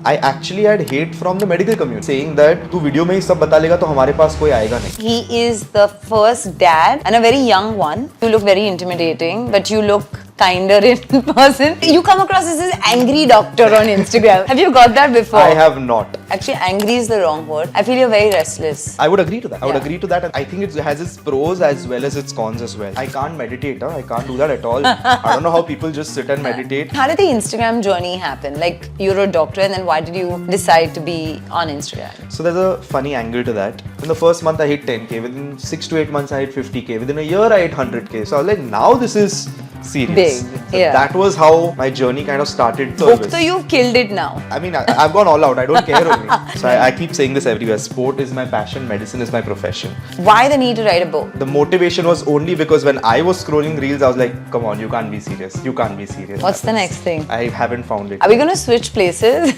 I actually had hate from the medical community saying that तू video में ही सब बता लेगा तो हमारे पास कोई आएगा नहीं. He is the first dad and a very young one. You look very intimidating, but you look kinder in person. You come across as this angry doctor on Instagram. Have you got that before? I have not. Actually, angry is the wrong word. I feel you're very restless. I would agree to that. I would Yeah. agree to that. And I think it has its pros as well as its cons as well. I can't meditate. I can't do that at all. I don't know how people just sit and meditate. How did the Instagram journey happen? Like, you're a doctor, and then why did you decide to be on Instagram? So there's a funny angle to that. In the first month I hit 10k. Within 6 to 8 months I hit 50k. Within a year I hit 100k. So I was like, now this is serious. Big, So yeah. that was how my journey kind of started. So you've killed it now. I mean, I've gone all out. I don't care only. So I keep saying this everywhere. Sport is my passion. Medicine is my profession. Why the need to write a book? The motivation was only because when I was scrolling reels, I was like, come on, you can't be serious. You can't be serious. What's the next thing? I haven't found it. Are we going to switch places?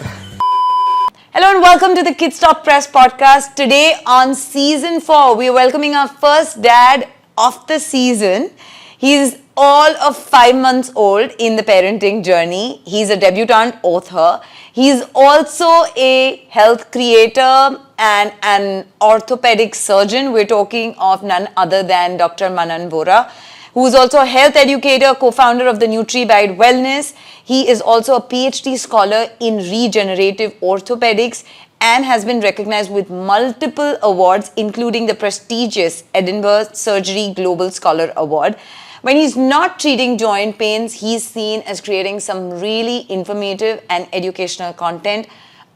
Hello and welcome to the Kidsstoppress Podcast. Today on season 4, we are welcoming our first dad of the season. He's all of 5 months old in the parenting journey. He's a debutante author. He's also a health creator and an orthopaedic surgeon. We're talking of none other than Dr Manan Vora, who is also a health educator, co-founder of the NutriBite Wellness. He is also a PhD scholar in regenerative orthopedics and has been recognized with multiple awards, including the prestigious Edinburgh Surgery Global Scholar Award. When he's not treating joint pains, he's seen as creating some really informative and educational content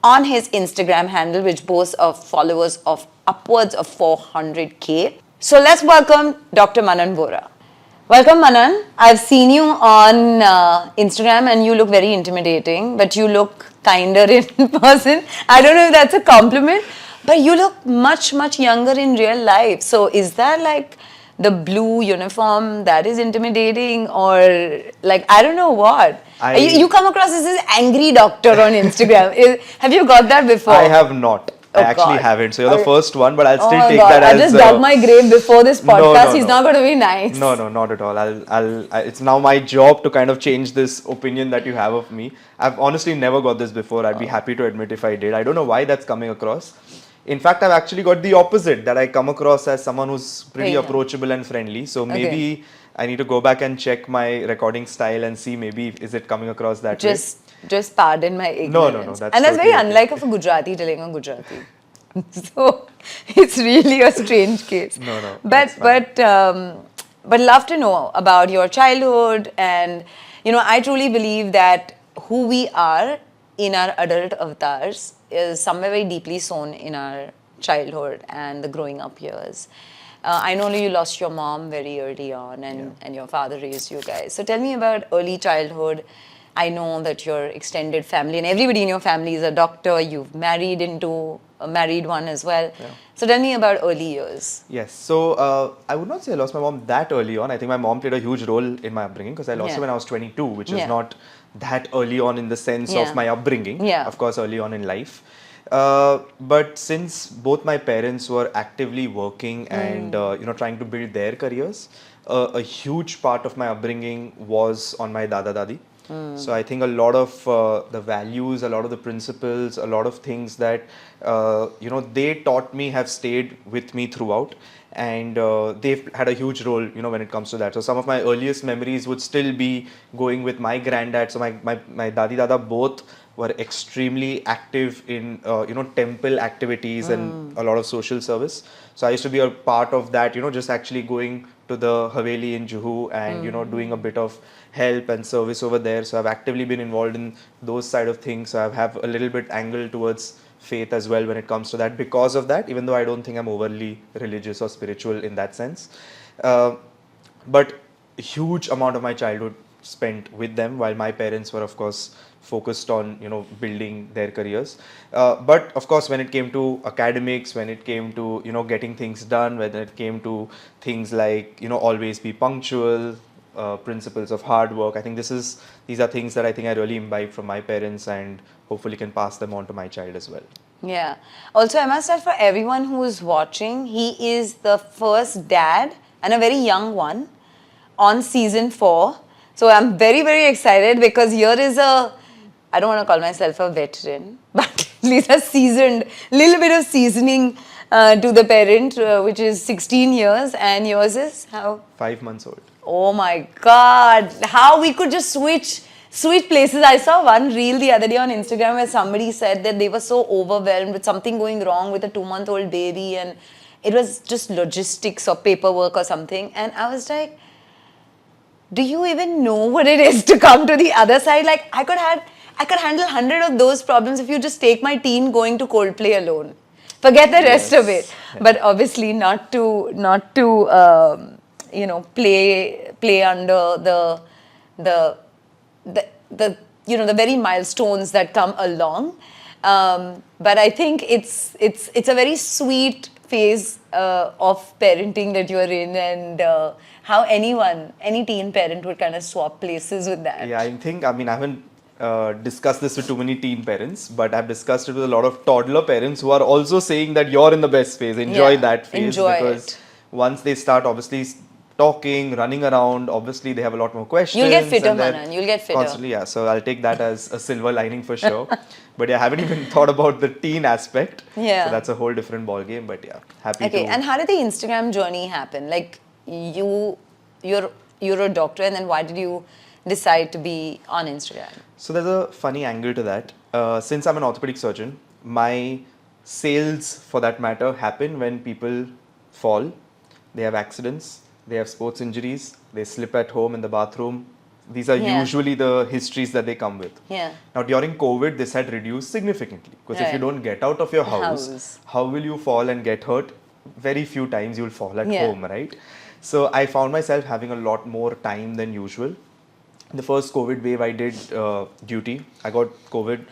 on his Instagram handle, which boasts of followers of upwards of 400k. So let's welcome Dr. Manan Vora. Welcome, Manan. I've seen you on Instagram and you look very intimidating, but you look kinder in person. I don't know if that's a compliment, but you look much, much younger in real life. So is that like the blue uniform that is intimidating, or like, I don't know what? You come across as this angry doctor on Instagram. Have you got that before? I have not. I actually God. haven't. So you're the first one, but I'll still my take God. that as... I'll just dug my grave before this podcast. no, He's no. not going to be nice. No, not at all. It's now my job to kind of change this opinion that you have of me. I've honestly never got this before. I'd be happy to admit if I did. I don't know why that's coming across. In fact, I've actually got the opposite, that I come across as someone who's pretty approachable and friendly. So maybe I need to go back and check my recording style and see maybe is it coming across that way. Just pardon my ignorance. No. That's and that's very totally okay. unlike of a Gujarati telling a Gujarati. So it's really a strange case. No. But love to know about your childhood, and I truly believe that who we are in our adult avatars is somewhere very deeply sown in our childhood and the growing up years. I know you lost your mom very early on, and your father raised you guys. So tell me about early childhood. I know that your extended family and everybody in your family is a doctor. You've married into a married one as well. Yeah. So tell me about early years. Yes. So I would not say I lost my mom that early on. I think my mom played a huge role in my upbringing because I lost her when I was 22, which is not that early on in the sense of my upbringing. Yeah. Of course, early on in life. But since both my parents were actively working and trying to build their careers, a huge part of my upbringing was on my dada dadi. So I think a lot of the values, a lot of the principles, a lot of things that they taught me have stayed with me throughout, and they've had a huge role when it comes to that. So some of my earliest memories would still be going with my granddad. So my dadi dada both were extremely active in temple activities and a lot of social service. So I used to be a part of that, just actually going to the Haveli in Juhu and doing a bit of help and service over there. So I've actively been involved in those side of things. So I have a little bit angle towards faith as well when it comes to that because of that, even though I don't think I'm overly religious or spiritual in that sense. But a huge amount of my childhood spent with them, while my parents were of course focused on building their careers, but of course when it came to academics, when it came to getting things done, when it came to things like always be punctual, principles of hard work, I think these are things that I think I really imbibed from my parents and hopefully can pass them on to my child as well. Yeah. Also, I must add, for everyone who is watching, he is the first dad and a very young one on season 4. So I'm very, very excited because here is a I don't want to call myself a veteran, but at least a seasoned, little bit of seasoning to the parent, which is 16 years, and yours is how? 5 months old. Oh my God! How we could just switch places. I saw one reel the other day on Instagram where somebody said that they were so overwhelmed with something going wrong with a 2-month-old baby, and it was just logistics or paperwork or something. And I was like, do you even know what it is to come to the other side? Like I could handle 100 of those problems if you just take my teen going to Coldplay alone. Forget the rest of it. Yeah. But obviously not to play under the the very milestones that come along. But I think it's a very sweet phase of parenting that you're in, and how any teen parent would kind of swap places with that. Yeah, I haven't discussed this with too many teen parents, but I've discussed it with a lot of toddler parents who are also saying that you're in the best phase. Enjoy that phase. Enjoy because it. once they start obviously talking, running around, obviously they have a lot more questions. You'll get fitter, and they're Manan. You'll get fitter. Constantly, yeah. So I'll take that as a silver lining for sure. But yeah, I haven't even thought about the teen aspect. Yeah. So that's a whole different ball game. But yeah, happy to. Okay, and how did the Instagram journey happen? Like you're a doctor, and then why did you decide to be on Instagram? So there's a funny angle to that. Since I'm an orthopedic surgeon, my sales, for that matter, happen when people fall, they have accidents, they have sports injuries, they slip at home in the bathroom. These are usually the histories that they come with. Yeah. Now during COVID, this had reduced significantly because if you Right. don't get out of your house, how will you fall and get hurt? Very few times you'll fall at home, right? So I found myself having a lot more time than usual. The first COVID wave I did duty. I got COVID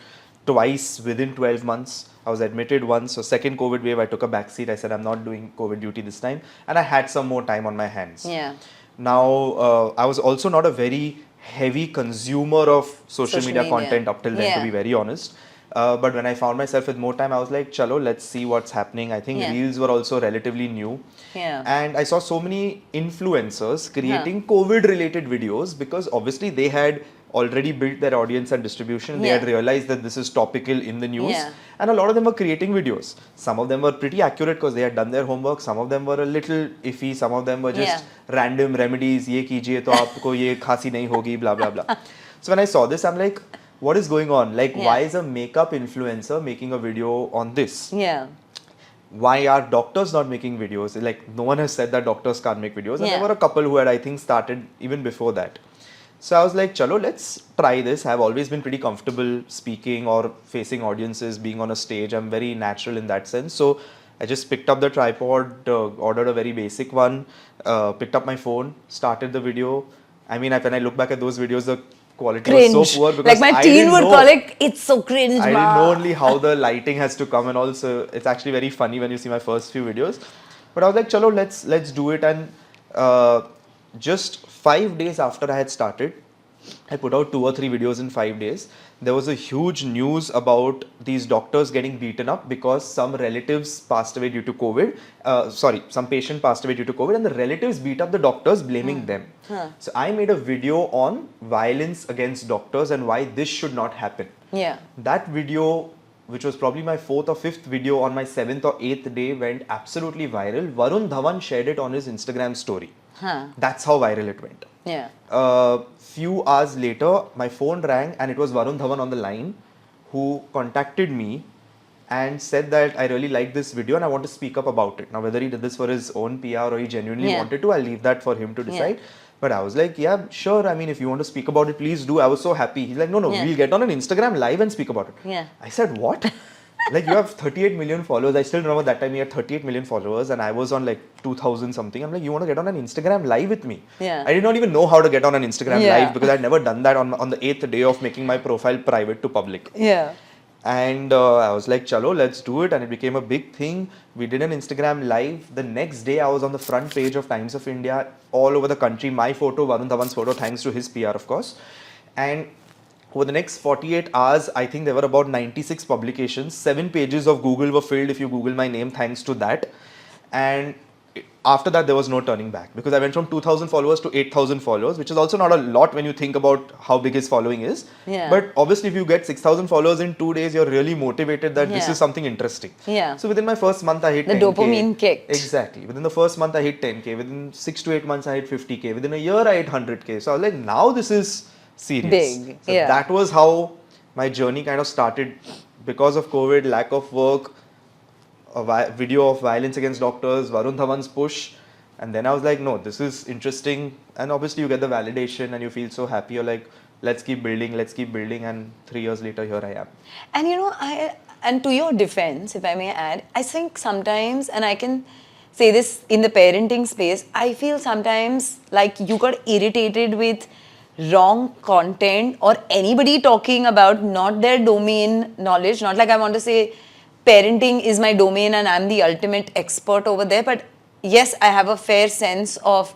twice within 12 months. I was admitted once. So second COVID wave, I took a backseat. I said, I'm not doing COVID duty this time. And I had some more time on my hands. Yeah. Now, I was also not a very heavy consumer of social media content up till then, to be very honest. But when I found myself with more time, I was like, chalo, let's see what's happening. I think Reels were also relatively new. Yeah. And I saw so many influencers creating COVID-related videos because obviously they had already built their audience and distribution. They had realized that this is topical in the news. And a lot of them were creating videos. Some of them were pretty accurate because they had done their homework. Some of them were a little iffy. Some of them were just random remedies. Ye kijiye to aapko ye khasi nahi hogi, blah, blah, blah. So when I saw this, I'm like, what is going on? Like, why is a makeup influencer making a video on this? Yeah. Why are doctors not making videos? Like, no one has said that doctors can't make videos. And there were a couple who had, I think, started even before that. So I was like, chalo, let's try this. I've always been pretty comfortable speaking or facing audiences, being on a stage. I'm very natural in that sense. So I just picked up the tripod, ordered a very basic one, picked up my phone, started the video. I mean, when I look back at those videos, the quality was so poor because like my teen would call it, it's so cringe. I didn't know only how the lighting has to come, and also it's actually very funny when you see my first few videos. But I was like, chalo, let's do it. And just 5 days after I had started, I put out 2 or 3 videos in 5 days. There was a huge news about these doctors getting beaten up because some relatives passed away due to COVID. Some patient passed away due to COVID, and the relatives beat up the doctors, blaming them. So I made a video on violence against doctors and why this should not happen. Yeah. That video, which was probably my 4th or 5th video on my 7th or 8th day, went absolutely viral. Varun Dhawan shared it on his Instagram story. That's how viral it went. Yeah. Few hours later, my phone rang and it was Varun Dhawan on the line who contacted me and said that I really like this video and I want to speak up about it. Now, whether he did this for his own PR or he genuinely wanted to, I'll leave that for him to decide. But I was like, yeah, sure. I mean, if you want to speak about it, please do. I was so happy. He's like, no, we'll get on an Instagram live and speak about it. Yeah. I said, what? Like, you have 38 million followers. I still remember that time he had 38 million followers and I was on like 2,000 something. I'm like, you want to get on an Instagram live with me? Yeah. I did not even know how to get on an Instagram live because I'd never done that on the 8th day of making my profile private to public. Yeah. And I was like, chalo, let's do it. And it became a big thing. We did an Instagram live. The next day, I was on the front page of Times of India all over the country. My photo, Varun Dhawan's photo, thanks to his PR, of course. And over the next 48 hours, I think there were about 96 publications. 7 pages of Google were filled if you Google my name, thanks to that. And after that, there was no turning back because I went from 2,000 followers to 8,000 followers, which is also not a lot when you think about how big his following is. Yeah. But obviously, if you get 6,000 followers in 2 days, you're really motivated that this Yeah. is something interesting. Yeah. So within my first month, I hit The 10K. dopamine kicked. Exactly. Within the first month, I hit 10K. Within 6 to 8 months, I hit 50K. Within a year, I hit 100K. So I was like, now this is serious. Big. So Yeah. that was how my journey kind of started because of COVID, lack of work, video of violence against doctors, Varun Dhawan's push. And then I was like, no, this is interesting. And obviously you get the validation and you feel so happy. You're like, let's keep building. And 3 years later, here I am. And you know, and to your defense, if I may add, I think sometimes, and I can say this in the parenting space, I feel sometimes like you got irritated with wrong content or anybody talking about not their domain knowledge. Not like I want to say parenting is my domain and I'm the ultimate expert over there, but yes, I have a fair sense of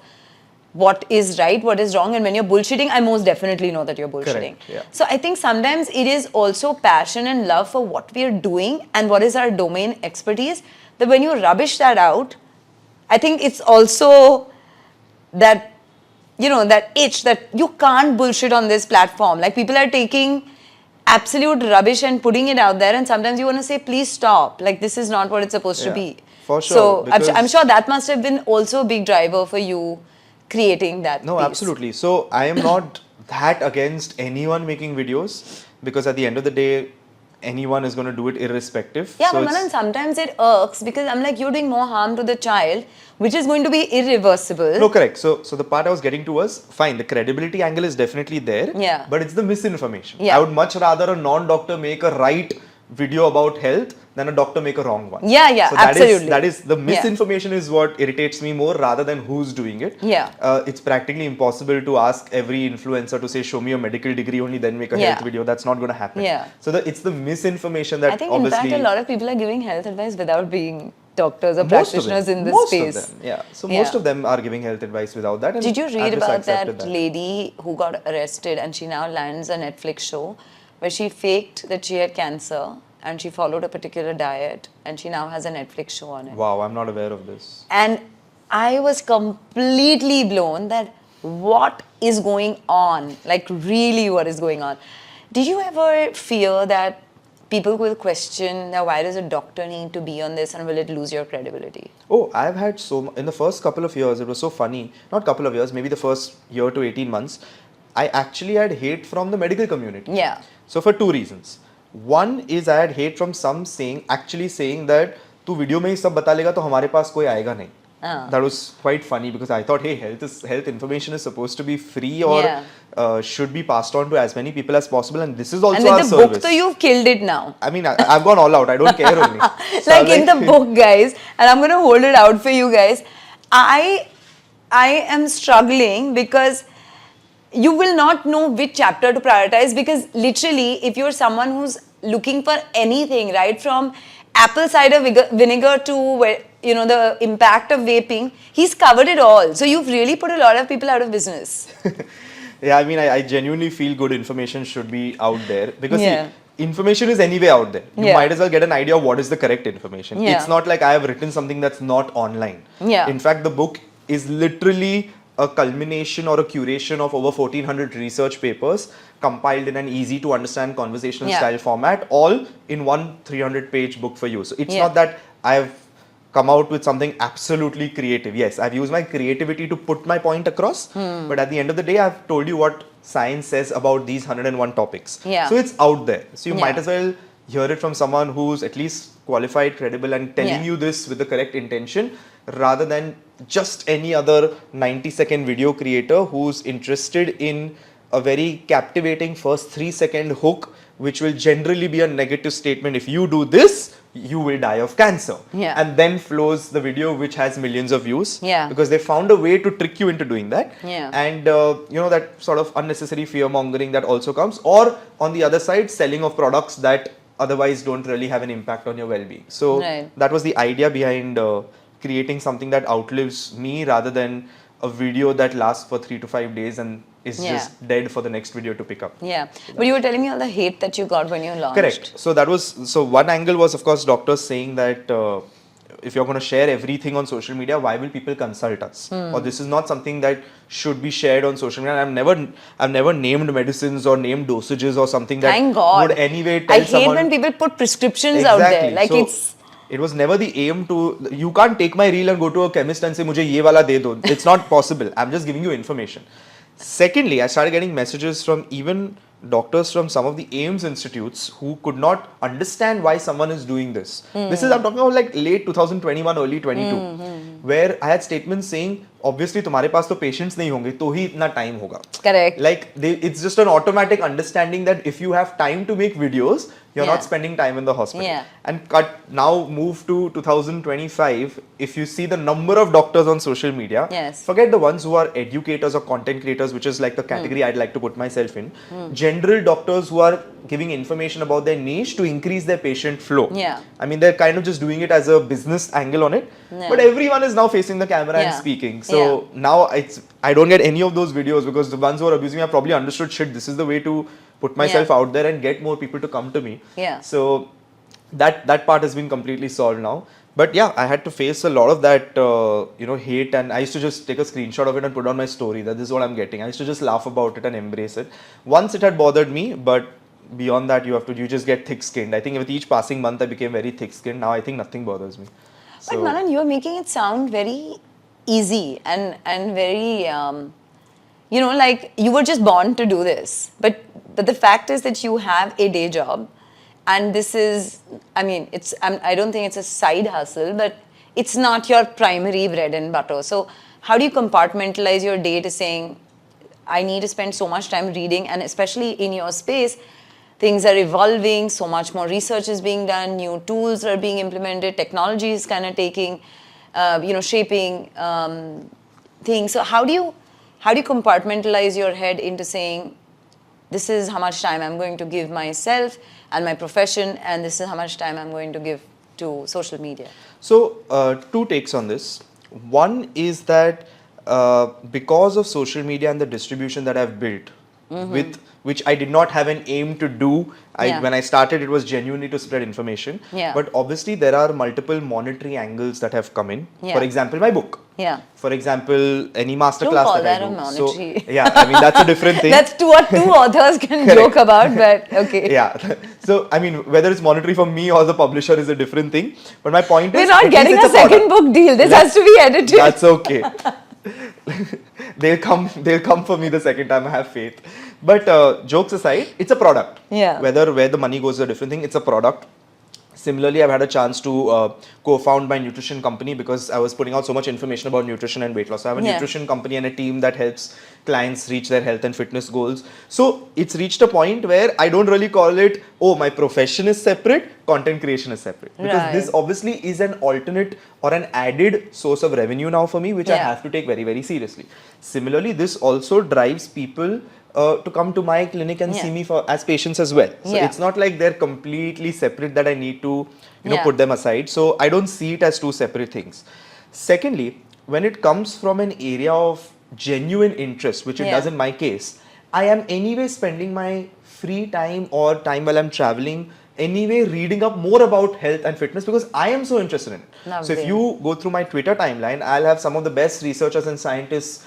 what is right, what is wrong, and when you're bullshitting, I most definitely know that you're bullshitting. Correct, yeah. So I think sometimes it is also passion and love for what we are doing and what is our domain expertise, that when you rubbish that out, I think it's also that, you know, that itch that you can't bullshit on this platform. Like people are taking absolute rubbish and putting it out there, and sometimes you want to say, please stop. Like this is not what it's supposed to be. For sure. So I'm sure that must have been also a big driver for you creating that No, piece. absolutely. So I am not that against anyone making videos because at the end of the day, anyone is going to do it irrespective. Yeah, so but Manan, sometimes it irks because I'm like, you're doing more harm to the child, which is going to be irreversible. No, correct. So the part I was getting to was, fine, the credibility angle is definitely there. Yeah. But it's the misinformation. Yeah. I would much rather a non-doctor make a right video about health than a doctor make a wrong one. Yeah, yeah, so absolutely. That is the misinformation is what irritates me more rather than who's doing it. Yeah. It's practically impossible to ask every influencer to say, show me a medical degree, only then make a health video. That's not going to happen. Yeah. So it's the misinformation that I think obviously... in fact a lot of people are giving health advice without being doctors or most practitioners in this most space. Of them, yeah. So most of them are giving health advice without that. And Did you read I've just about accepted that lady who got arrested and she now lands a Netflix show where she faked that she had cancer and she followed a particular diet and she now has a Netflix show on it? Wow, I'm not aware of this. And I was completely blown that what is going on, like really what is going on. Did you ever fear that people will question, now why does a doctor need to be on this and will it lose your credibility? Oh, I've had in the first couple of years, it was so funny, not couple of years, maybe the first year to 18 months, I actually had hate from the medical community. Yeah. So for two reasons. One is I had hate from some actually saying that तू video में ही सब बता लेगा तो हमारे पास कोई आएगा नहीं. That was quite funny because I thought, hey, health information is supposed to be free or should be passed on to as many people as possible, and this is also and our with the service. book, so you've killed it now. I mean, I've gone all out. I don't care only. So like in the book, guys, and I'm going to hold it out for you guys. I am struggling because you will not know which chapter to prioritize, because literally, if you're someone who's looking for anything, right, from apple cider vinegar to, you know, the impact of vaping, he's covered it all. So you've really put a lot of people out of business. Yeah, I mean, I genuinely feel good information should be out there because see, information is anyway out there. You might as well get an idea of what is the correct information. It's not like I have written something that's not online. In fact, the book is literally a culmination or a curation of over 1400 research papers compiled in an easy to understand conversational style format, all in one 300-page book for you. So it's not that I've come out with something absolutely creative. Yes, I've used my creativity to put my point across, but at the end of the day, I've told you what science says about these 101 topics. So it's out there. So you might as well hear it from someone who's at least qualified, credible, and telling you this with the correct intention, rather than just any other 90-second video creator who's interested in a very captivating first 3-second hook, which will generally be a negative statement. If you do this, you will die of cancer. And then flows the video which has millions of views. Because they found a way to trick you into doing that. And you know, that sort of unnecessary fear mongering that also comes. Or on the other side, selling of products that otherwise don't really have an impact on your well-being. So that was the idea behind creating something that outlives me, rather than a video that lasts for 3 to 5 days and is just dead for the next video to pick up. But you were telling me all the hate that you got when you launched. Correct. So that was, so one angle was of course doctors saying that if you're going to share everything on social media, why will people consult us? Or this is not something that should be shared on social media. And I've never named medicines or named dosages or something that Thank God. would anyway tell I hate someone. when people put prescriptions out there. Like So, it's. it was never the aim to. You can't take my reel and go to a chemist and say, "Mujhe ye wala de do." It's not possible. I'm just giving you information. Secondly, I started getting messages from even doctors from some of the AIMS institutes who could not understand why someone is doing this. This is, I'm talking about like late 2021, early 22, where I had statements saying, obviously तुम्हारे पास तो patients नहीं होंगे तो ही इतना time होगा. Correct. Like it's just an automatic understanding that if you have time to make videos, you're not spending time in the hospital. Yeah. And now move to 2025, if you see the number of doctors on social media, forget the ones who are educators or content creators, which is like the category I'd like to put myself in. General doctors who are giving information about their niche to increase their patient flow. Yeah. I mean, they're kind of just doing it as a business angle on it. Yeah. But everyone is now facing the camera and speaking. So now I don't get any of those videos because the ones who are abusing me have probably understood, shit, this is the way to put myself out there and get more people to come to me. Yeah. So that part has been completely solved now. But yeah, I had to face a lot of that, hate, and I used to just take a screenshot of it and put on my story that this is what I'm getting. I used to just laugh about it and embrace it. Once it had bothered me, but beyond that, you just get thick-skinned. I think with each passing month, I became very thick-skinned. Now I think nothing bothers me. But Manan, you're making it sound very easy and very, like you were just born to do this. But the fact is that you have a day job, and this is, I don't think it's a side hustle, but it's not your primary bread and butter. So how do you compartmentalize your day to saying, I need to spend so much time reading, and especially in your space, things are evolving, so much more research is being done, new tools are being implemented, technology is kind of taking, shaping things. So how do you compartmentalize your head into saying, this is how much time I'm going to give myself and my profession, and this is how much time I'm going to give to social media? So, two takes on this. One is that because of social media and the distribution that I've built, with which I did not have an aim to do. When I started, it was genuinely to spread information. But obviously, there are multiple monetary angles that have come in. For example, my book. For example, any masterclass that I do. Monetary. So, that's a different thing. That's what two authors can joke about, but okay. So, whether it's monetary for me or the publisher is a different thing. But my point is, we're not getting a second book deal. This has to be edited. That's okay. They'll come for me the second time, I have faith. But jokes aside, it's a product. Where the money goes is a different thing. It's a product. Similarly, I've had a chance to co-found my nutrition company because I was putting out so much information about nutrition and weight loss. So I have a nutrition company and a team that helps clients reach their health and fitness goals. So it's reached a point where I don't really call it, my profession is separate, content creation is separate. Because this obviously is an alternate or an added source of revenue now for me, which I have to take very, very seriously. Similarly, this also drives people to come to my clinic and see me as patients as well. So it's not like they're completely separate that I need to put them aside. So I don't see it as two separate things. Secondly, when it comes from an area of genuine interest, which it does in my case, I am anyway spending my free time or time while I'm traveling anyway reading up more about health and fitness because I am so interested in it. So if you go through my Twitter timeline, I'll have some of the best researchers and scientists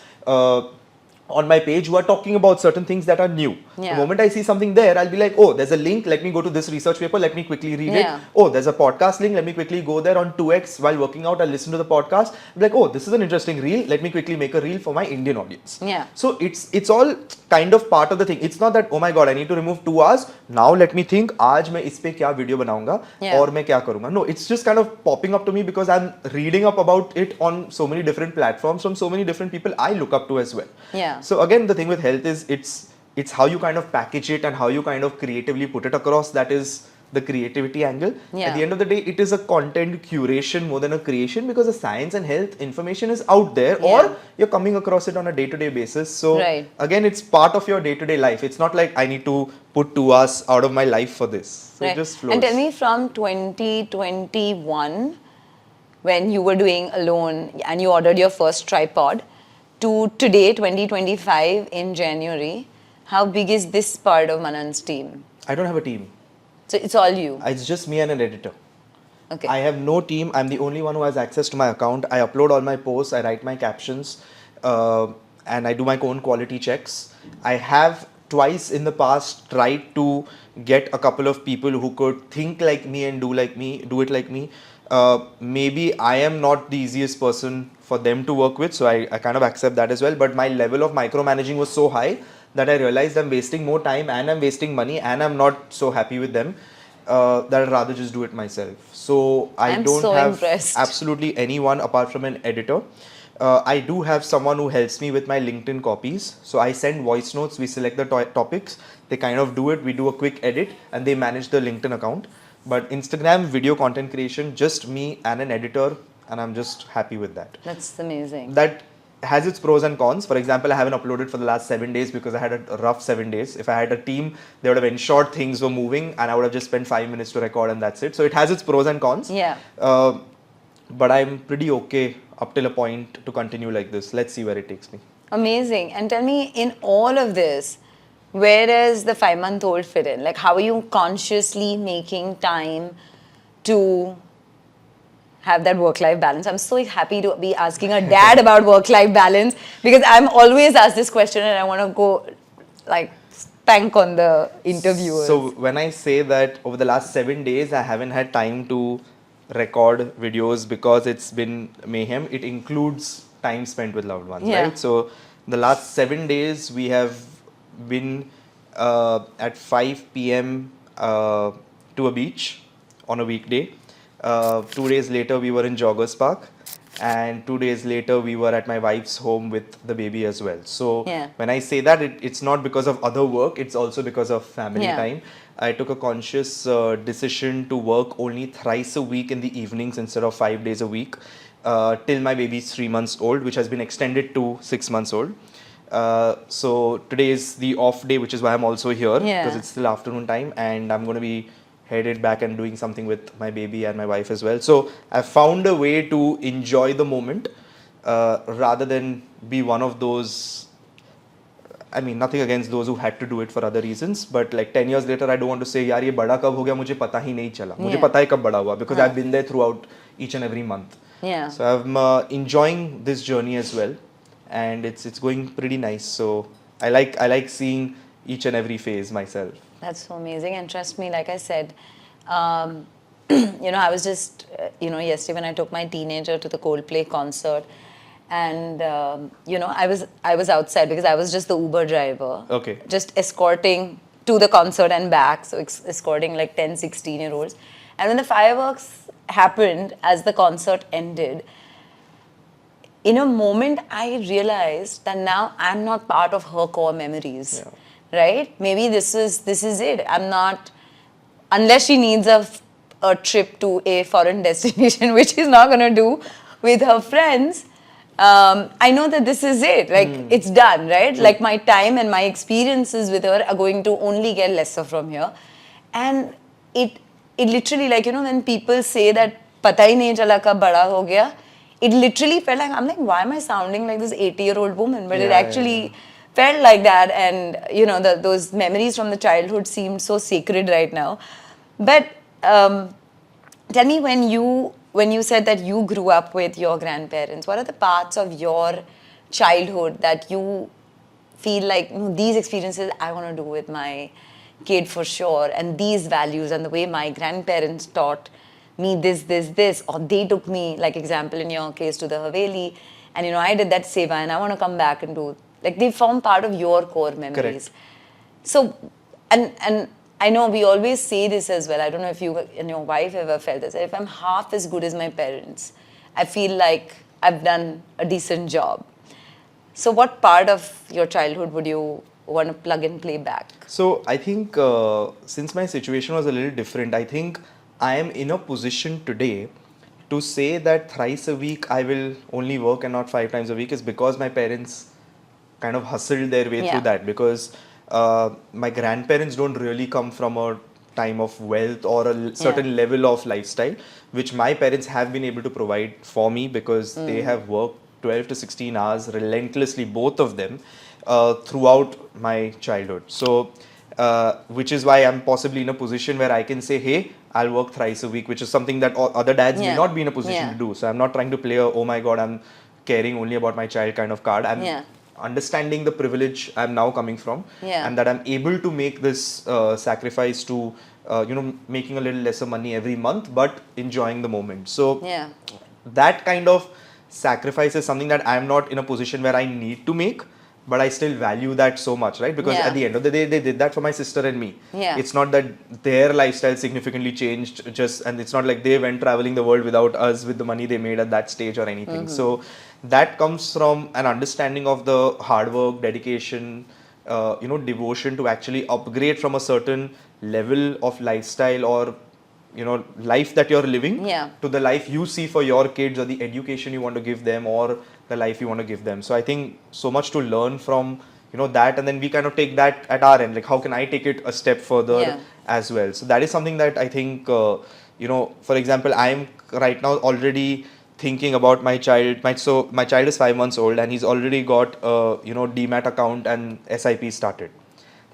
on my page who are talking about certain things that are new. The moment I see something there, I'll be like, there's a link, let me go to this research paper, let me quickly read it. There's a podcast link, let me quickly go there on 2x while working out, I'll listen to the podcast. I'll be like, this is an interesting reel, let me quickly make a reel for my Indian audience. So it's all kind of part of the thing. It's not that, oh my god, I need to remove 2 hours, now let me think, आज मैं इस पे क्या video बनाऊंगा और मैं क्या करूंगा. No, it's just kind of popping up to me because I'm reading up about it on so many different platforms from so many different people I look up to as well. So again, the thing with health is it's how you kind of package it and how you kind of creatively put it across. That is the creativity angle. At the end of the day, it is a content curation more than a creation because the science and health information is out there or you're coming across it on a day-to-day basis. So again, it's part of your day-to-day life. It's not like I need to put 2 hours out of my life for this. So it just flows. And tell me, from 2021, when you were doing alone and you ordered your first tripod, to today, 2025 in January, how big is this part of Manan's team? I don't have a team. So it's all you? It's just me and an editor. Okay. I have no team. I'm the only one who has access to my account. I upload all my posts. I write my captions, and I do my own quality checks. I have twice in the past tried to get a couple of people who could think like me and do it like me. Maybe I am not the easiest person for them to work with, so I kind of accept that as well. But my level of micromanaging was so high that I realized I'm wasting more time and I'm wasting money and I'm not so happy with them. That I'd rather just do it myself. So I'm don't so have impressed. absolutely anyone apart from an editor. I do have someone who helps me with my LinkedIn copies. So I send voice notes, we select the topics, they kind of do it, we do a quick edit, and they manage the LinkedIn account. But Instagram video content creation, just me and an editor, and I'm just happy with that. That's amazing. That has its pros and cons. For example, I haven't uploaded for the last 7 days because I had a rough 7 days. If I had a team, they would have ensured things were moving and I would have just spent 5 minutes to record and that's it. So it has its pros and cons. Yeah. But I'm pretty okay up till a point to continue like this. Let's see where it takes me. Amazing. And tell me, in all of this, where does the 5-month-old fit in? Like, how are you consciously making time to have that work-life balance? I'm so happy to be asking a dad about work-life balance because I'm always asked this question and I want to go like spank on the interviewers. So when I say that over the last 7 days, I haven't had time to record videos because it's been mayhem, it includes time spent with loved ones, Yeah. right? So the last 7 days, we have been at 5 p.m. To a beach on a weekday. 2 days later, we were in Joggers Park, and 2 days later, we were at my wife's home with the baby as well. So Yeah. when I say that, it's not because of other work; it's also because of family Yeah. time. I took a conscious decision to work only thrice a week in the evenings instead of 5 days a week till my baby is 3 months old, which has been extended to 6 months old. So today is the off day, which is why I'm also here Yeah. because it's still afternoon time, and I'm going to be headed back and doing something with my baby and my wife as well. So I found a way to enjoy the moment rather than be one of those. I mean, nothing against those who had to do it for other reasons, but like 10 years later, I don't want to say, यार ये बड़ा कब हो गया मुझे पता ही नहीं चला. मुझे Yeah. पता है कब बड़ा हुआ because I've been there throughout each and every month. Yeah. So I'm enjoying this journey as well, and it's going pretty nice. So I like seeing each and every phase myself. That's so amazing. And trust me, like I said, I was just, yesterday when I took my teenager to the Coldplay concert, and I was outside because I was just the Uber driver. Okay. Just escorting to the concert and back, so escorting like 10, 16-year-olds. And when the fireworks happened as the concert ended, in a moment I realized that now I'm not part of her core memories. Yeah. Right? Maybe this is it. I'm not, unless she needs a trip to a foreign destination, which she's not going to do with her friends. I know that this is it. Like, it's done, right? Like, my time and my experiences with her are going to only get lesser from here. And it literally, like, when people say that pata hi nahi chala kab bada ho gaya, it literally felt like, I'm like, why am I sounding like this 80-year-old woman? But it actually felt like that, and those memories from the childhood seemed so sacred right now. But tell me, when you said that you grew up with your grandparents, what are the parts of your childhood that you feel like these experiences I want to do with my kid for sure, and these values and the way my grandparents taught me this, or they took me, like example in your case, to the Haveli, and I did that seva and I want to come back and do, like, they form part of your core memories. Correct. So, and I know we always say this as well. I don't know if you and your wife ever felt this. If I'm half as good as my parents, I feel like I've done a decent job. So what part of your childhood would you want to plug and play back? So I think since my situation was a little different, I think I am in a position today to say that thrice a week I will only work and not 5 times a week is because my parents kind of hustled their way through that, because my grandparents don't really come from a time of wealth or a certain level of lifestyle, which my parents have been able to provide for me because they have worked 12 to 16 hours relentlessly, both of them, throughout my childhood. So which is why I'm possibly in a position where I can say, hey, I'll work thrice a week, which is something that other dads may not be in a position to do. So I'm not trying to play a, oh my God, I'm caring only about my child kind of card. I'm understanding the privilege I'm now coming from, and that I'm able to make this sacrifice to, making a little lesser money every month, but enjoying the moment. So that kind of sacrifice is something that I'm not in a position where I need to make, but I still value that so much, right? Because at the end of the day, they did that for my sister and me. It's not that their lifestyle significantly changed, and it's not like they went traveling the world without us with the money they made at that stage or anything. So that comes from an understanding of the hard work, dedication, devotion to actually upgrade from a certain level of lifestyle or life that you're living to the life you see for your kids, or the education you want to give them, or the life you want to give them. So I think so much to learn from that, and then we kind of take that at our end, like how can I take it a step further as well. So that is something that I think for example, I'm right now already thinking about my child. My child is 5 months old, and he's already got Demat account and SIP started.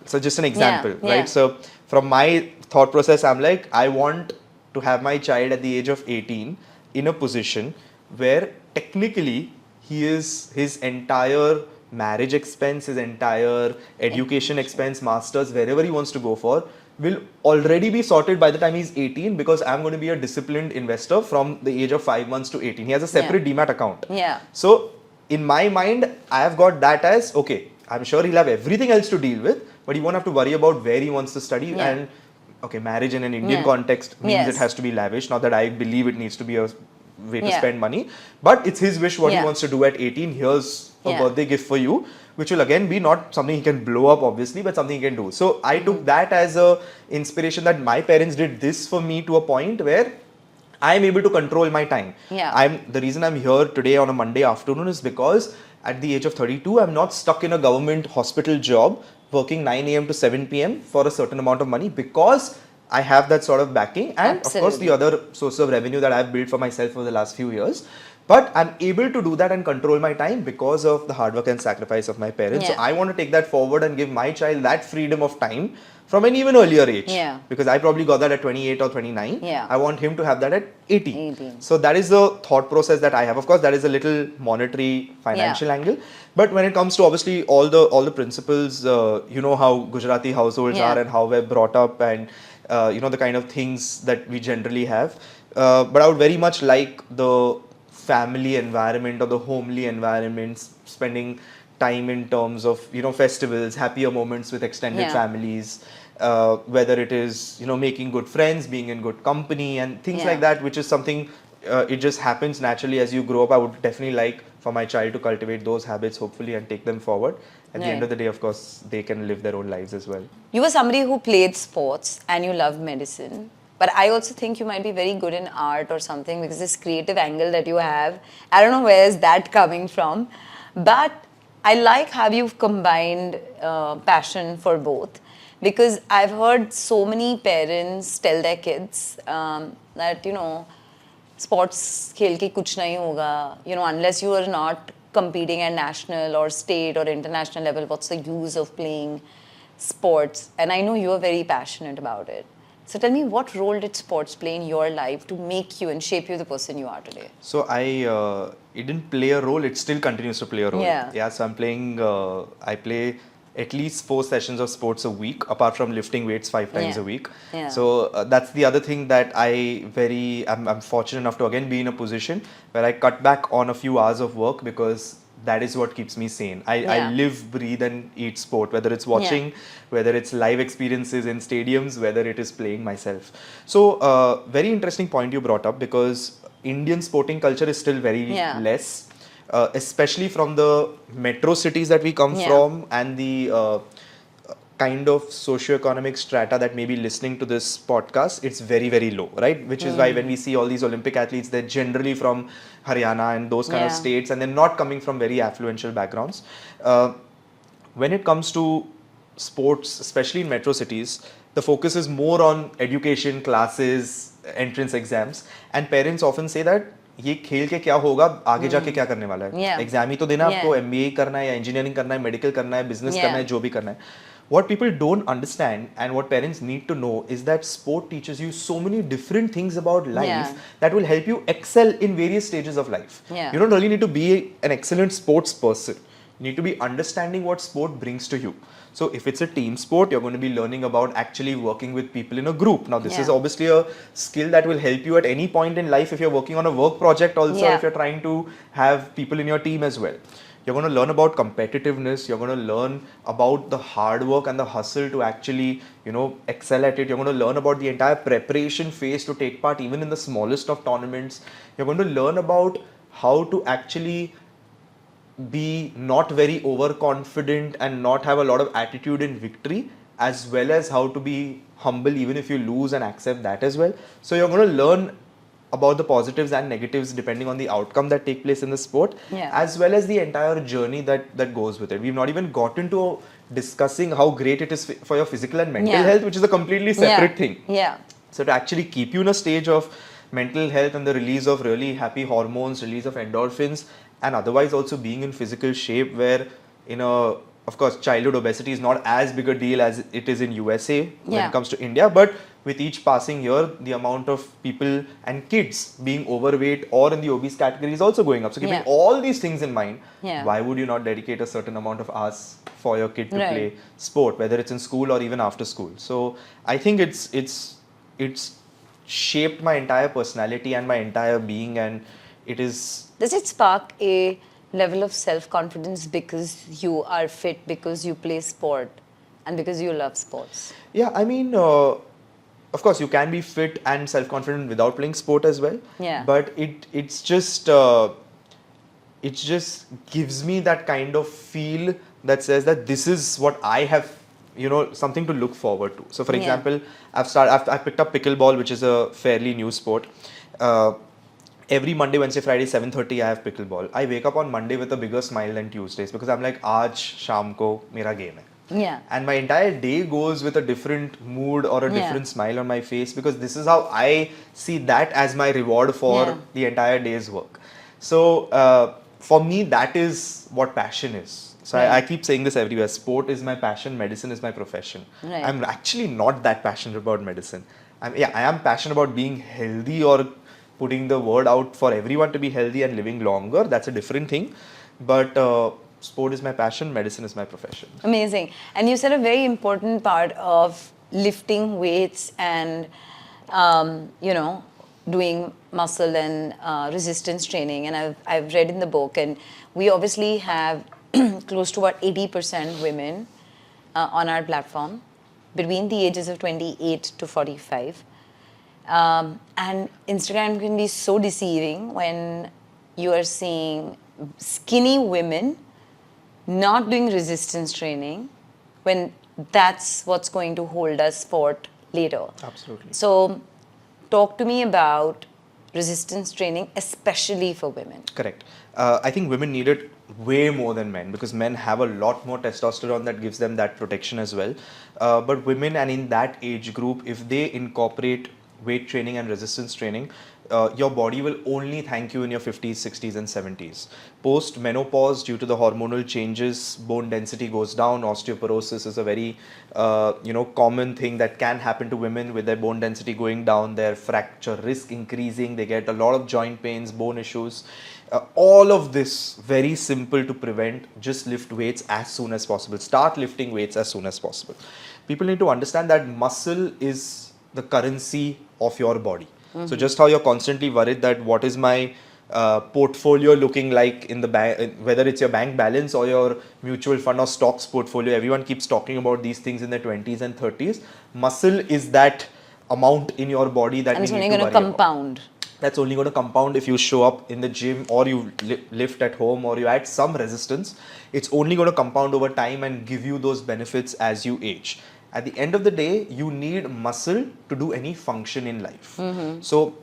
So just an example, right? So from my thought process, I'm like, I want to have my child at the age of 18 in a position where technically his entire marriage expense, his entire education expense, masters, wherever he wants to go for, will already be sorted by the time he's 18, because I'm going to be a disciplined investor from the age of 5 months to 18. He has a separate Demat account. So in my mind, I have got that as, okay, I'm sure he'll have everything else to deal with, but he won't have to worry about where he wants to study. And okay, marriage in an Indian context means it has to be lavish. Not that I believe it needs to be a way to spend money, but it's his wish what he wants to do at 18. Here's a birthday gift for you, which will again be not something he can blow up obviously, but something he can do. So I took that as a inspiration, that my parents did this for me to a point where I'm able to control my time. The reason I'm here today on a Monday afternoon is because at the age of 32, I'm not stuck in a government hospital job working 9 a.m. to 7 p.m. for a certain amount of money, because I have that sort of backing, and of course the other source of revenue that I've built for myself over the last few years. But I'm able to do that and control my time because of the hard work and sacrifice of my parents. So I want to take that forward and give my child that freedom of time from an even earlier age. Because I probably got that at 28 or 29. I want him to have that at 18. So that is the thought process that I have. Of course, that is a little monetary, financial angle. But when it comes to obviously all the principles, how Gujarati households are and how we're brought up, and the kind of things that we generally have. But I would very much like the family environment or the homely environment, spending time in terms of festivals, happier moments with extended families, whether it is making good friends, being in good company, and things like that, which is something it just happens naturally as you grow up. I would definitely like for my child to cultivate those habits, hopefully, and take them forward. At the end of the day, of course, they can live their own lives as well. You were somebody who played sports and you loved medicine. But I also think you might be very good in art or something, because this creative angle that you have, I don't know where is that coming from. But I like how you've combined passion for both. Because I've heard so many parents tell their kids that, sports khel ke kuch nahi hoga, unless you are not competing at national or state or international level, what's the use of playing sports? And I know you are very passionate about it. So tell me, what role did sports play in your life to make you and shape you the person you are today? So it didn't play a role, it still continues to play a role. So I'm playing, I play at least 4 sessions of sports a week, apart from lifting weights 5 times a week. So that's the other thing that I'm fortunate enough to again be in a position where I cut back on a few hours of work, because that is what keeps me sane. I live, breathe and eat sport, whether it's watching, whether it's live experiences in stadiums, whether it is playing myself. So very interesting point you brought up, because Indian sporting culture is still very less, especially from the metro cities that we come from, and the kind of socioeconomic strata that may be listening to this podcast, it's very, very low, right? Which is why when we see all these Olympic athletes, they're generally from Haryana and those kind of states, and they're not coming from very affluential backgrounds. When it comes to sports, especially in metro cities, the focus is more on education, classes, entrance exams, and parents often say that ये खेल के क्या होगा, आगे जाके क्या करने वाला है, एग्जाम ही तो देना आपको, MBA करना है या इंजीनियरिंग करना है, मेडिकल करना है, बिजनेस करना है, जो भी करना है. What people don't understand and what parents need to know is that sport teaches you so many different things about life Yeah. that will help you excel in various stages of life. Yeah. You don't really need to be an excellent sports person. You need to be understanding what sport brings to you. So if it's a team sport, you're going to be learning about actually working with people in a group. Now, this is Yeah. obviously a skill that will help you at any point in life if you're working on a work project also, Yeah. if you're trying to have people in your team as well. You're going to learn about competitiveness. You're going to learn about the hard work and the hustle to actually, excel at it. You're going to learn about the entire preparation phase to take part even in the smallest of tournaments. You're going to learn about how to actually be not very overconfident and not have a lot of attitude in victory, as well as how to be humble even if you lose and accept that as well. So you're going to learn about the positives and negatives depending on the outcome that take place in the sport, Yeah. as well as the entire journey that goes with it. We've not even gotten to discussing how great it is for your physical and mental Yeah. health, which is a completely separate Yeah. thing. Yeah. So to actually keep you in a stage of mental health and the release of really happy hormones, release of endorphins, and otherwise also being in physical shape, where of course childhood obesity is not as big a deal as it is in USA when Yeah. it comes to India, but with each passing year, the amount of people and kids being overweight or in the obese category is also going up. So keeping Yeah. all these things in mind, Yeah. why would you not dedicate a certain amount of hours for your kid to Right. play sport, whether it's in school or even after school? So I think it's shaped my entire personality and my entire being, and it is. Does it spark a level of self-confidence because you are fit, because you play sport, and because you love sports? Yeah, I mean, of course, you can be fit and self-confident without playing sport as well. Yeah. But it just gives me that kind of feel that says that this is what I have, something to look forward to. So, for Yeah. example, I've picked up pickleball, which is a fairly new sport. Every Monday, Wednesday, Friday, 7:30, I have pickleball. I wake up on Monday with a bigger smile than Tuesdays because I'm like, आज शाम को मेरा game है. Yeah. And my entire day goes with a different mood or a Yeah. different smile on my face because this is how I see that as my reward for Yeah. the entire day's work. So for me, that is what passion is. So Right. I keep saying this everywhere. Sport is my passion. Medicine is my profession. Right. I'm actually not that passionate about medicine. I am passionate about being healthy or putting the word out for everyone to be healthy and living longer. That's a different thing. But sport is my passion. Medicine is my profession. Amazing. And you said a very important part of lifting weights and, doing muscle and resistance training. And I've read in the book, and we obviously have close to about 80% women on our platform between the ages of 28 to 45. And Instagram can be so deceiving when you are seeing skinny women not doing resistance training when that's what's going to hold us sport later. Absolutely. So talk to me about resistance training, especially for women. Correct. I think women need it way more than men because men have a lot more testosterone that gives them that protection as well. But women, and in that age group, if they incorporate weight training and resistance training, your body will only thank you in your 50s, 60s and 70s. Post menopause, due to the hormonal changes, bone density goes down. Osteoporosis is a very common thing that can happen to women with their bone density going down, their fracture risk increasing, they get a lot of joint pains, bone issues. All of this very simple to prevent. Just lift weights as soon as possible. Start lifting weights as soon as possible. People need to understand that muscle is the currency of your body. Mm-hmm. So just how you're constantly worried that what is my portfolio looking like in the bank, whether it's your bank balance or your mutual fund or stocks portfolio, everyone keeps talking about these things in their 20s and 30s. Muscle is that amount in your body that and it's we only need to going worry to compound. about. That's only going to compound if you show up in the gym or you lift at home or you add some resistance. It's only going to compound over time and give you those benefits as you age. At the end of the day, you need muscle to do any function in life. Mm-hmm. So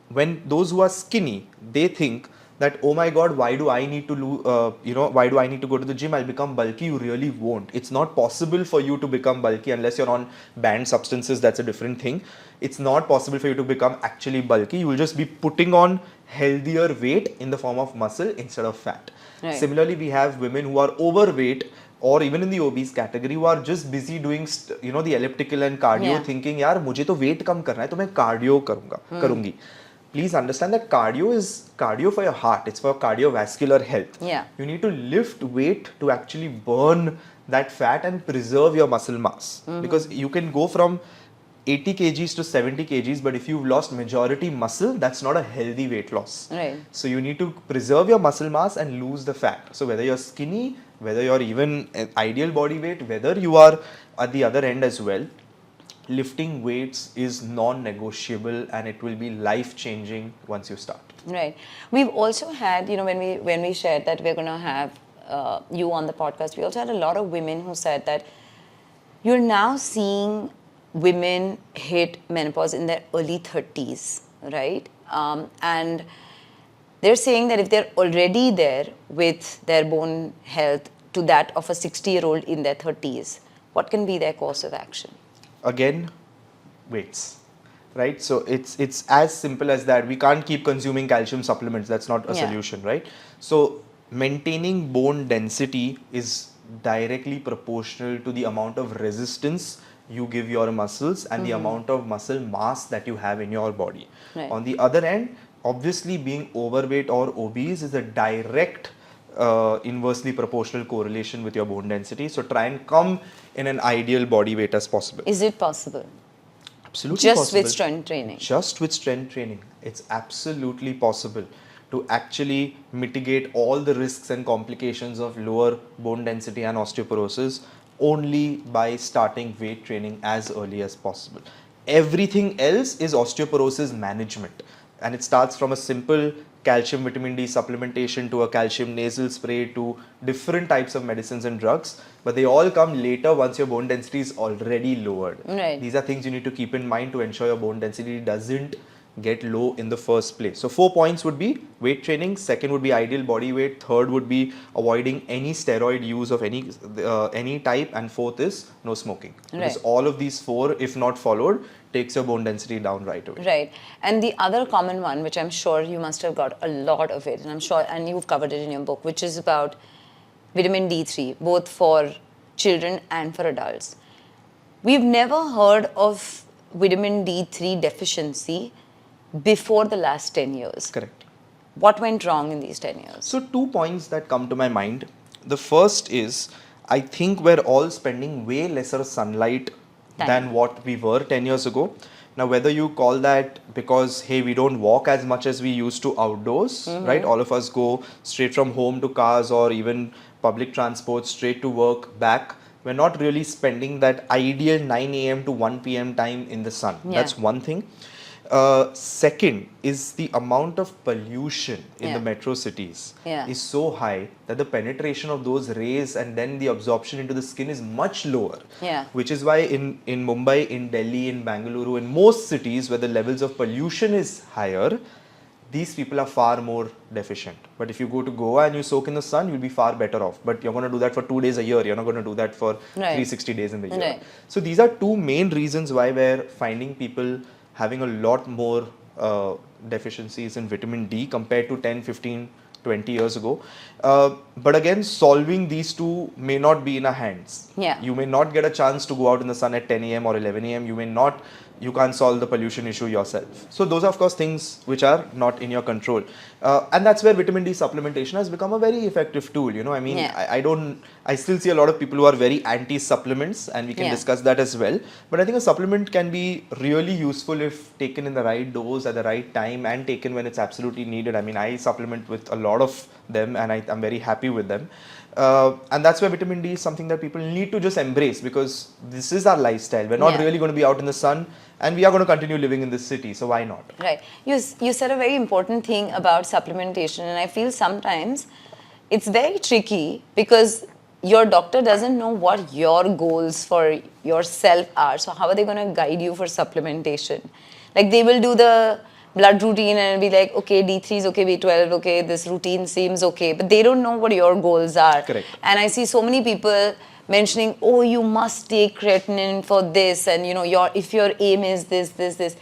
when those who are skinny, they think that, oh my God, why do I need to why do I need to go to the gym? I'll become bulky. You really won't. It's not possible for you to become bulky unless you're on banned substances. That's a different thing. It's not possible for you to become actually bulky. You will just be putting on healthier weight in the form of muscle instead of fat. Right. Similarly, we have women who are overweight or even in the obese category who are just busy doing the elliptical and cardio, thinking यार मुझे तो weight कम करना है तो मैं cardio करूंगी. Please understand that cardio is cardio for your heart. It's for cardiovascular health. You need to lift weight to actually burn that fat and preserve your muscle mass. Because you can go from 80 kgs to 70 kgs, but if you've lost majority muscle, that's not a healthy weight loss. Right. So you need to preserve your muscle mass and lose the fat. So whether you're skinny, whether you're even an ideal body weight, whether you are at the other end as well, lifting weights is non-negotiable and it will be life-changing once you start. Right. We've also had, when we shared that we're going to have you on the podcast, we also had a lot of women who said that you're now seeing women hit menopause in their early 30s, right? And they're saying that if they're already there with their bone health to that of a 60-year-old in their 30s, what can be their course of action? Again, weights, right? So it's as simple as that. We can't keep consuming calcium supplements. That's not a solution, right? So maintaining bone density is directly proportional to the amount of resistance you give your muscles and the amount of muscle mass that you have in your body. Right. On the other end, obviously being overweight or obese is a direct inversely proportional correlation with your bone density. So try and come in an ideal body weight as possible. Is it possible? Absolutely just possible. With strength training? Just with strength training. It's absolutely possible to actually mitigate all the risks and complications of lower bone density and osteoporosis only by starting weight training as early as possible. Everything else is osteoporosis management, and it starts from a simple calcium vitamin D supplementation to a calcium nasal spray to different types of medicines and drugs, but they all come later once your bone density is already lowered. Right. These are things you need to keep in mind to ensure your bone density doesn't get low in the first place. So 4 points would be weight training, second would be ideal body weight, third would be avoiding any steroid use of any type, and fourth is no smoking. Because all of these four, if not followed, takes your bone density down right away. Right. And the other common one, which I'm sure you must have got a lot of it, and I'm sure, and you've covered it in your book, which is about vitamin D3, both for children and for adults. We've never heard of vitamin D3 deficiency before the last 10 years. Correct. What went wrong in these 10 years? So 2 points that come to my mind. The first is, I think we're all spending way lesser sunlight than what we were 10 years ago. Now, whether you call that because, hey, we don't walk as much as we used to outdoors, right? All of us go straight from home to cars or even public transport, straight to work, back. We're not really spending that ideal 9 a.m. to 1 p.m. time in the sun. That's one thing. Second is the amount of pollution in the metro cities is so high that the penetration of those rays and then the absorption into the skin is much lower. Which is why in Mumbai, in Delhi, in Bangalore, in most cities where the levels of pollution is higher, these people are far more deficient. But if you go to Goa and you soak in the sun, you'll be far better off. But you're going to do that for 2 days a year. You're not going to do that for 360 days in the year. So these are two main reasons why we're finding people having a lot more deficiencies in vitamin D compared to 10, 15, 20 years ago. But again, solving these two may not be in our hands. You may not get a chance to go out in the sun at 10 a.m. or 11 a.m. You can't solve the pollution issue yourself. So those are of course things which are not in your control. And that's where vitamin D supplementation has become a very effective tool. I mean, I still see a lot of people who are very anti-supplements, and we can discuss that as well. But I think a supplement can be really useful if taken in the right dose at the right time and taken when it's absolutely needed. I mean, I supplement with a lot of them and I'm very happy with them. And that's where vitamin D is something that people need to just embrace, because this is our lifestyle. We're not really going to be out in the sun, and we are going to continue living in this city, so why not? Right. You said a very important thing about supplementation, and I feel sometimes it's very tricky because your doctor doesn't know what your goals for yourself are. So how are they going to guide you for supplementation? Like they will do the blood routine and be like, okay, D3 is okay, B12, okay, this routine seems okay, but they don't know what your goals are. Correct. And I see so many people mentioning, oh, you must take creatinine for this, and if your aim is this.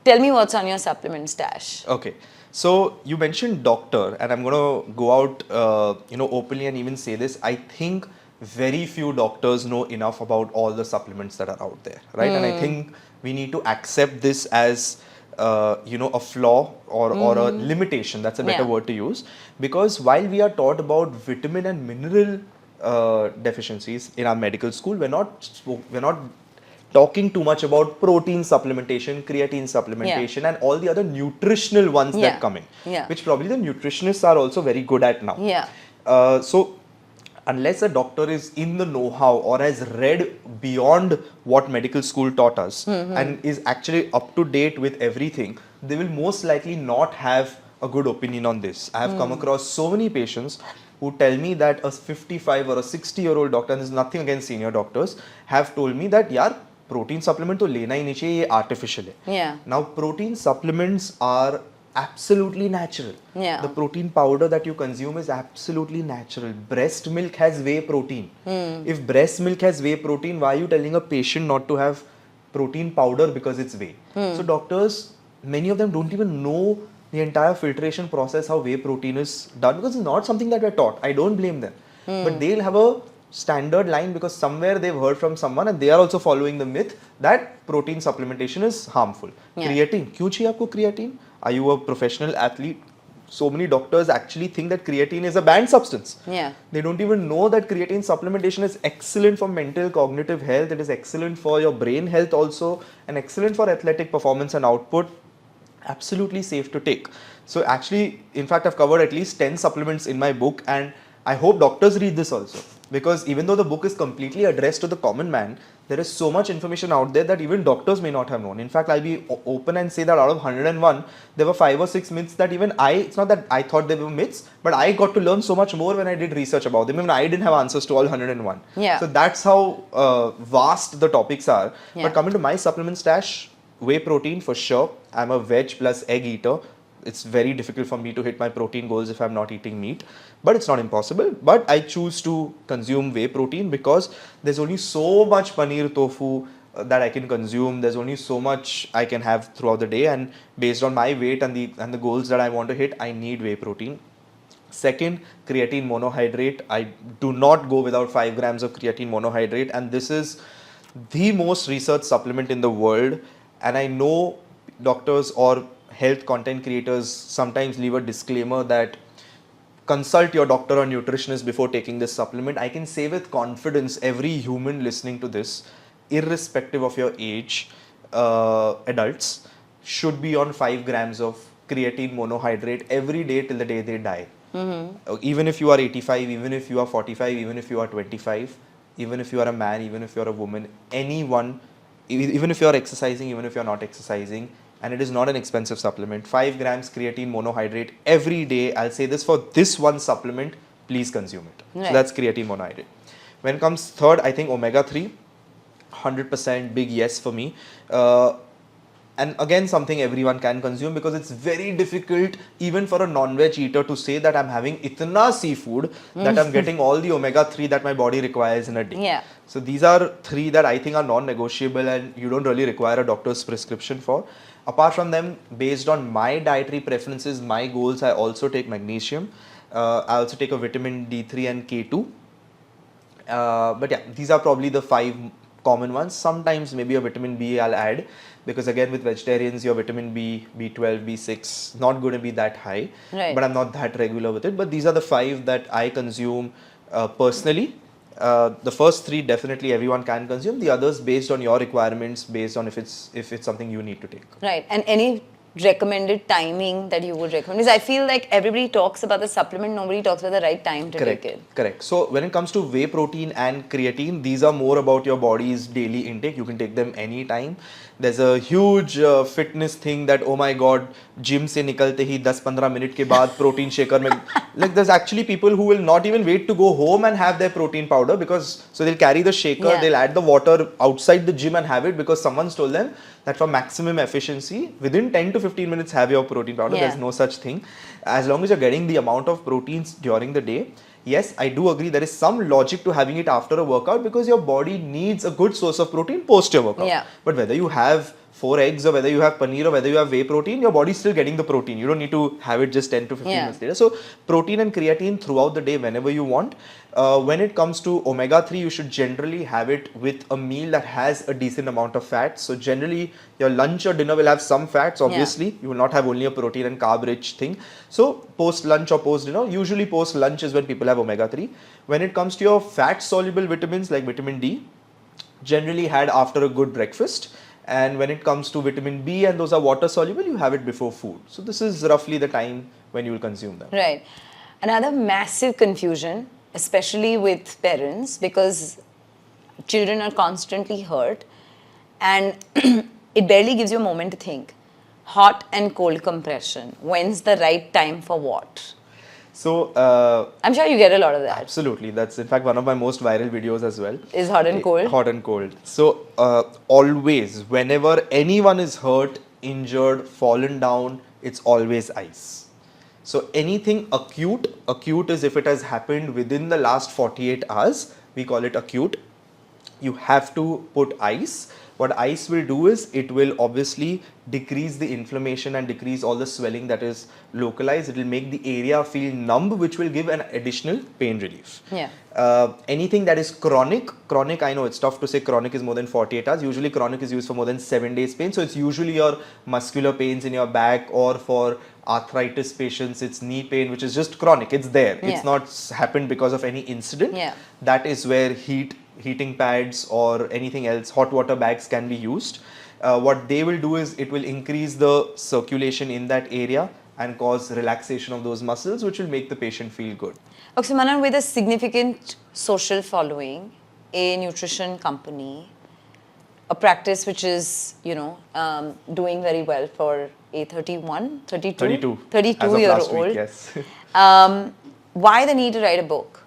Tell me what's on your supplement stash. Okay. So you mentioned doctor, and I'm going to go out, openly and even say this. I think very few doctors know enough about all the supplements that are out there, right? And I think we need to accept this as a flaw or a limitation. That's a better word to use, because while we are taught about vitamin and mineral deficiencies in our medical school, we're not talking too much about protein supplementation, creatine supplementation, and all the other nutritional ones that come in, which probably the nutritionists are also very good at now. So unless a doctor is in the know-how or has read beyond what medical school taught us and is actually up to date with everything, they will most likely not have a good opinion on this. I have come across so many patients who tell me that a 55 or a 60-year-old doctor, and there's nothing against senior doctors, have told me that yaar protein supplement to lena hi nahi chahiye, ye artificial hai. Now protein supplements are absolutely natural. The protein powder that you consume is absolutely natural. Breast milk has whey protein. If breast milk has whey protein, why are you telling a patient not to have protein powder because it's whey? So doctors, many of them don't even know the entire filtration process, how whey protein is done, because it's not something that we're taught. I don't blame them. But they'll have a standard line because somewhere they've heard from someone and they are also following the myth that protein supplementation is harmful. Creatine, kyun chahiye aapko creatine? Are you a professional athlete? So many doctors actually think that creatine is a banned substance. They don't even know that creatine supplementation is excellent for mental cognitive health. It is excellent for your brain health also, and excellent for athletic performance and output. Absolutely safe to take. So actually, in fact, I've covered at least 10 supplements in my book, and I hope doctors read this also, because even though the book is completely addressed to the common man, there is so much information out there that even doctors may not have known. In fact, I'll be open and say that out of 101, there were 5 or 6 myths that even it's not that I thought they were myths, but I got to learn so much more when I did research about them. Even I didn't have answers to all 101. So that's how vast the topics are. But coming to my supplement stash, whey protein for sure. I'm a veg plus egg eater. It's very difficult for me to hit my protein goals if I'm not eating meat, but it's not impossible. But I choose to consume whey protein because there's only so much paneer tofu that I can consume. There's only so much I can have throughout the day, and based on my weight and the goals that I want to hit, I need whey protein. Second, creatine monohydrate. I do not go without 5 grams of creatine monohydrate, and this is the most researched supplement in the world. And I know doctors or health content creators sometimes leave a disclaimer that consult your doctor or nutritionist before taking this supplement. I can say with confidence, every human listening to this, irrespective of your age, adults should be on 5 grams of creatine monohydrate every day till the day they die. Even if you are 85, even if you are 45, even if you are 25, even if you are a man, even if you are a woman, anyone, even if you are exercising, even if you are not exercising, and it is not an expensive supplement. 5 grams creatine monohydrate every day. I'll say this for this one supplement, please consume it. So that's creatine monohydrate. When it comes third, I think omega-3, 100% big yes for me. And again, something everyone can consume, because it's very difficult even for a non-veg eater to say that I'm having itna seafood that I'm getting all the omega-3 that my body requires in a day. So these are 3 that I think are non-negotiable and you don't really require a doctor's prescription for. Apart from them, based on my dietary preferences, my goals, I also take magnesium. I also take a vitamin D3 and K2. But yeah, these are probably the 5 common ones. Sometimes maybe a vitamin B I'll add, because again with vegetarians your vitamin B, B12, B6 not going to be that high, but I'm not that regular with it. But these are the 5 that I consume personally. The first 3 definitely everyone can consume. The others based on your requirements, based on if it's something you need to take. Right. And any recommended timing that you would recommend? Because I feel like everybody talks about the supplement, nobody talks about the right time to take it. Correct. So when it comes to whey protein and creatine, these are more about your body's daily intake. You can take them anytime. There's a huge fitness thing that, oh my god, gym se nikalte hi 10-15 minute ke baad protein shaker mein, like there's actually people who will not even wait to go home and have their protein powder, because so they'll carry the shaker, they'll add the water outside the gym and have it, because someone's told them that for maximum efficiency within 10 to 15 minutes have your protein powder. There's no such thing. As long as you're getting the amount of proteins during the day. Yes, I do agree there is some logic to having it after a workout, because your body needs a good source of protein post your workout. But whether you have 4 eggs or whether you have paneer or whether you have whey protein, your body's still getting the protein. You don't need to have it just 10 to 15 minutes later. So protein and creatine throughout the day whenever you want. When it comes to omega-3, you should generally have it with a meal that has a decent amount of fat. So generally your lunch or dinner will have some fats, obviously. You will not have only a protein and carb rich thing. So post lunch or post dinner, usually post lunch is when people have omega-3. When it comes to your fat soluble vitamins like vitamin D, generally had after a good breakfast. And when it comes to vitamin B and those are water soluble, you have it before food. So this is roughly the time when you will consume them. Right. Another massive confusion, especially with parents, because children are constantly hurt and it barely gives you a moment to think. Hot and cold compression. When's the right time for what? So I'm sure you get a lot of that. absolutely, that's in fact one of my most viral videos as well. Is hot and cold? Hot and cold. So always, whenever anyone is hurt, injured, fallen down, it's always ice. So anything acute is if it has happened within the last 48 hours, we call it acute. You have to put ice. What ice will do is it will obviously decrease the inflammation and decrease all the swelling that is localized. It will make the area feel numb, which will give an additional pain relief. Yeah. Anything that is chronic, I know it's tough to say chronic is more than 48 hours. Usually chronic is used for more than 7 days pain. So it's usually your muscular pains in your back, or for arthritis patients, it's knee pain, which is just chronic. It's there. Yeah. It's not happened because of any incident. Yeah. That is where heating pads or anything else, hot water bags can be used. What they will do is it will increase the circulation in that area and cause relaxation of those muscles, which will make the patient feel good. Okay, so Manan, with a significant social following, a nutrition company, a practice which is, doing very well for a 32 year last old. week, yes. Why the need to write a book?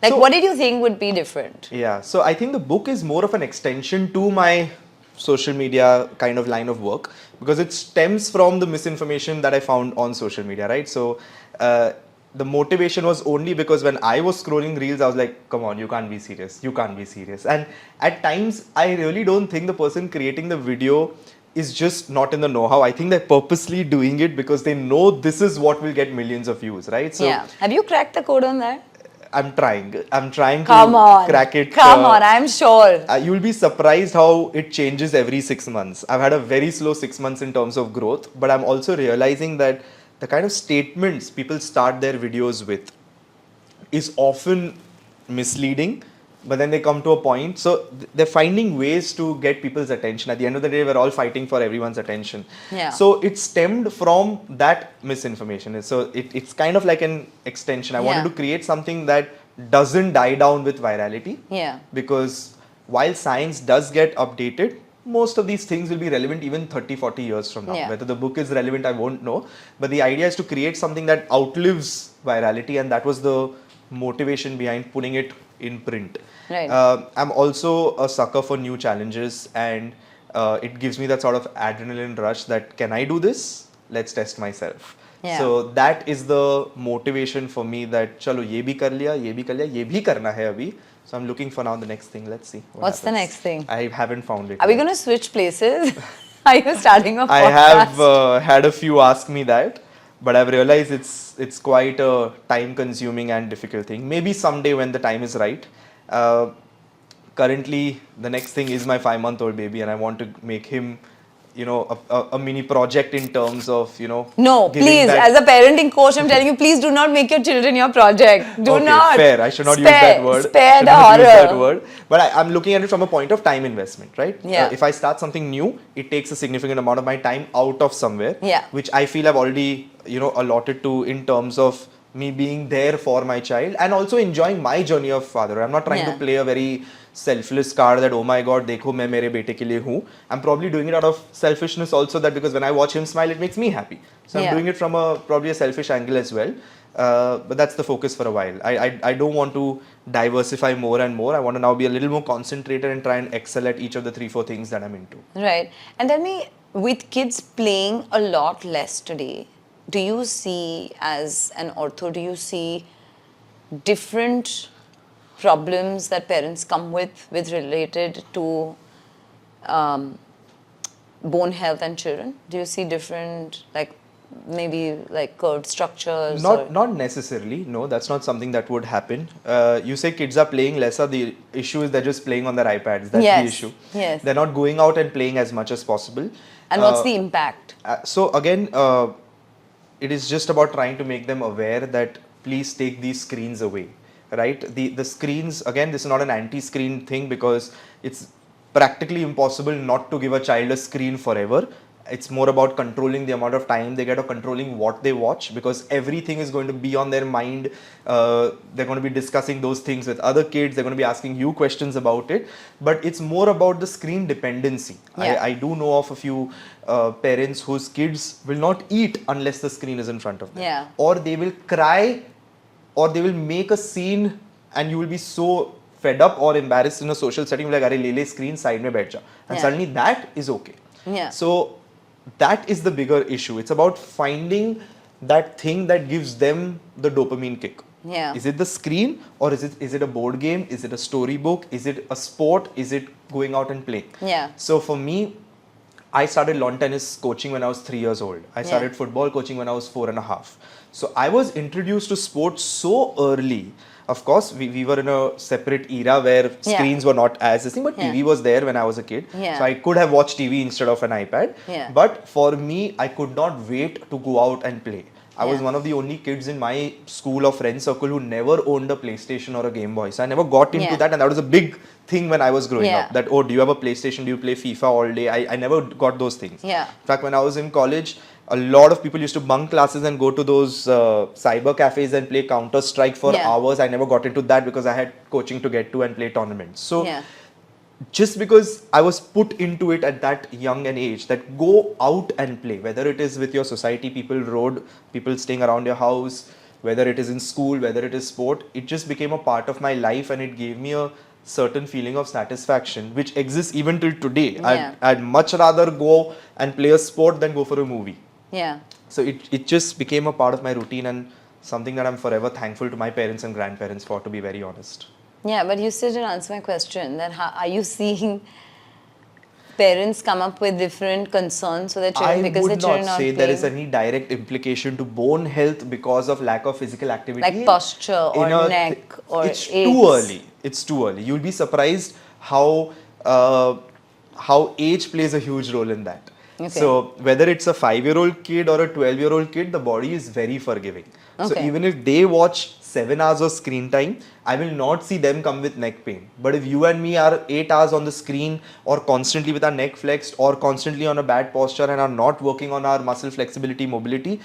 Like, So- what did you think would be different? Yeah, so I think the book is more of an extension to my social media kind of line of work, because it stems from the misinformation that I found on social media, right? So the motivation was only because when I was scrolling reels, I was like, come on, you can't be serious. You can't be serious. And at times, I really don't think the person creating the video is just not in the know-how. I think they're purposely doing it because they know this is what will get millions of views, right? So Yeah. Have you cracked the code on that? I'm trying Come to on. crack it. Come on, I'm sure. You'll be surprised how it changes every 6 months. I've had a very slow 6 months in terms of growth, but I'm also realizing that the kind of statements people start their videos with is often misleading, but then they come to a point. So they're finding ways to get people's attention. At the end of the day, we're all fighting for everyone's attention. Yeah. So it stemmed from that misinformation. So it's kind of like an extension. I wanted Yeah. to create something that doesn't die down with virality. Yeah. Because while science does get updated, most of these things will be relevant even 30, 40 years from now. Yeah. Whether the book is relevant, I won't know. But the idea is to create something that outlives virality, and that was the motivation behind putting it in print. Right. I'm also a sucker for new challenges, and it gives me that sort of adrenaline rush that, can I do this? Let's test myself. Yeah. So that is the motivation for me, that chalo ye bhi kar liya, ye bhi karna hai abhi. So I'm looking for now the next thing. Let's see. What's the next thing? I haven't found it. Are we yet. going to switch places? Are you starting a podcast? I have had a few ask me that, but I've realized it's quite a time-consuming and difficult thing. Maybe someday when the time is right. Currently, the next thing is my 5-month-old baby, and I want to make him, a mini project in terms of, No, giving please, that- as a parenting coach, I'm telling you, please do not make your children your project. Do Okay, not. fair. I should not use that word. Spare Should the not use that horror. word. But I'm looking at it from a point of time investment, right? Yeah. If I start something new, it takes a significant amount of my time out of somewhere, Yeah. which I feel I've already, allotted to, in terms of me being there for my child and also enjoying my journey of father. I'm not trying Yeah. to play a very selfless card that, oh my god, dekho main mere bete ke liye hu. I'm probably doing it out of selfishness also, that because when I watch him smile, it makes me happy. So Yeah. I'm doing it from probably a selfish angle as well. But that's the focus for a while. I don't want to diversify more and more. I want to now be a little more concentrated and try and excel at each of the 3-4 things that I'm into. Right. And tell me, with kids playing a lot less today, do you see, as an ortho, do you see different problems that parents come with related to bone health and children? Do you see different, like maybe like curved structures? Not necessarily. No, that's not something that would happen. You say kids are playing lesser. The issue is they're just playing on their iPads. That's the issue. Yes. They're not going out and playing as much as possible. And what's the impact? So again, it is just about trying to make them aware that please take these screens away, right? The screens, again, this is not an anti-screen thing because it's practically impossible not to give a child a screen forever. It's more about controlling the amount of time they get or controlling what they watch, because everything is going to be on their mind. They're going to be discussing those things with other kids. They're going to be asking you questions about it. But it's more about the screen dependency. Yeah. I do know of a few parents whose kids will not eat unless the screen is in front of them. Yeah. Or they will cry, or they will make a scene and you will be so fed up or embarrassed in a social setting, like, "Arey, le screen side mein baith ja." And suddenly that is okay. Yeah. So that is the bigger issue. It's about finding that thing that gives them the dopamine kick. Yeah. Is it the screen, or is it a board game? Is it a storybook? Is it a sport? Is it going out and playing? Yeah. So for me, I started lawn tennis coaching when I was 3 years old. I started football coaching when I was 4.5. So I was introduced to sports so early. Of course, we were in a separate era where screens were not as this thing, but TV was there when I was a kid. Yeah. So I could have watched TV instead of an iPad. Yeah. But for me, I could not wait to go out and play. I was Yeah. one of the only kids in my school or friend circle who never owned a PlayStation or a Game Boy. So I never got into that, and that was a big thing when I was growing up. That, oh, do you have a PlayStation? Do you play FIFA all day? I never got those things. Yeah. In fact, when I was in college, a lot of people used to bunk classes and go to those cyber cafes and play Counter-Strike for hours. I never got into that because I had coaching to get to and play tournaments. So just because I was put into it at that young an age, that go out and play, whether it is with your society, people, road, people staying around your house, whether it is in school, whether it is sport, it just became a part of my life, and it gave me a certain feeling of satisfaction which exists even till today. I'd much rather go and play a sport than go for a movie. Yeah. So it just became a part of my routine, and something that I'm forever thankful to my parents and grandparents for, to be very honest. Yeah, but you still didn't answer my question. Then are you seeing parents come up with different concerns for their children because their children are not say there is any direct implication to bone health because of lack of physical activity. Like posture or neck or it's too early. It's too early. You'll be surprised how age plays a huge role in that. Okay. So whether it's a 5-year-old kid or a 12-year-old kid, the body is very forgiving. Okay. So even if they watch 7 hours of screen time, I will not see them come with neck pain. But if you and me are 8 hours on the screen, or constantly with our neck flexed, or constantly on a bad posture and are not working on our muscle flexibility, mobility,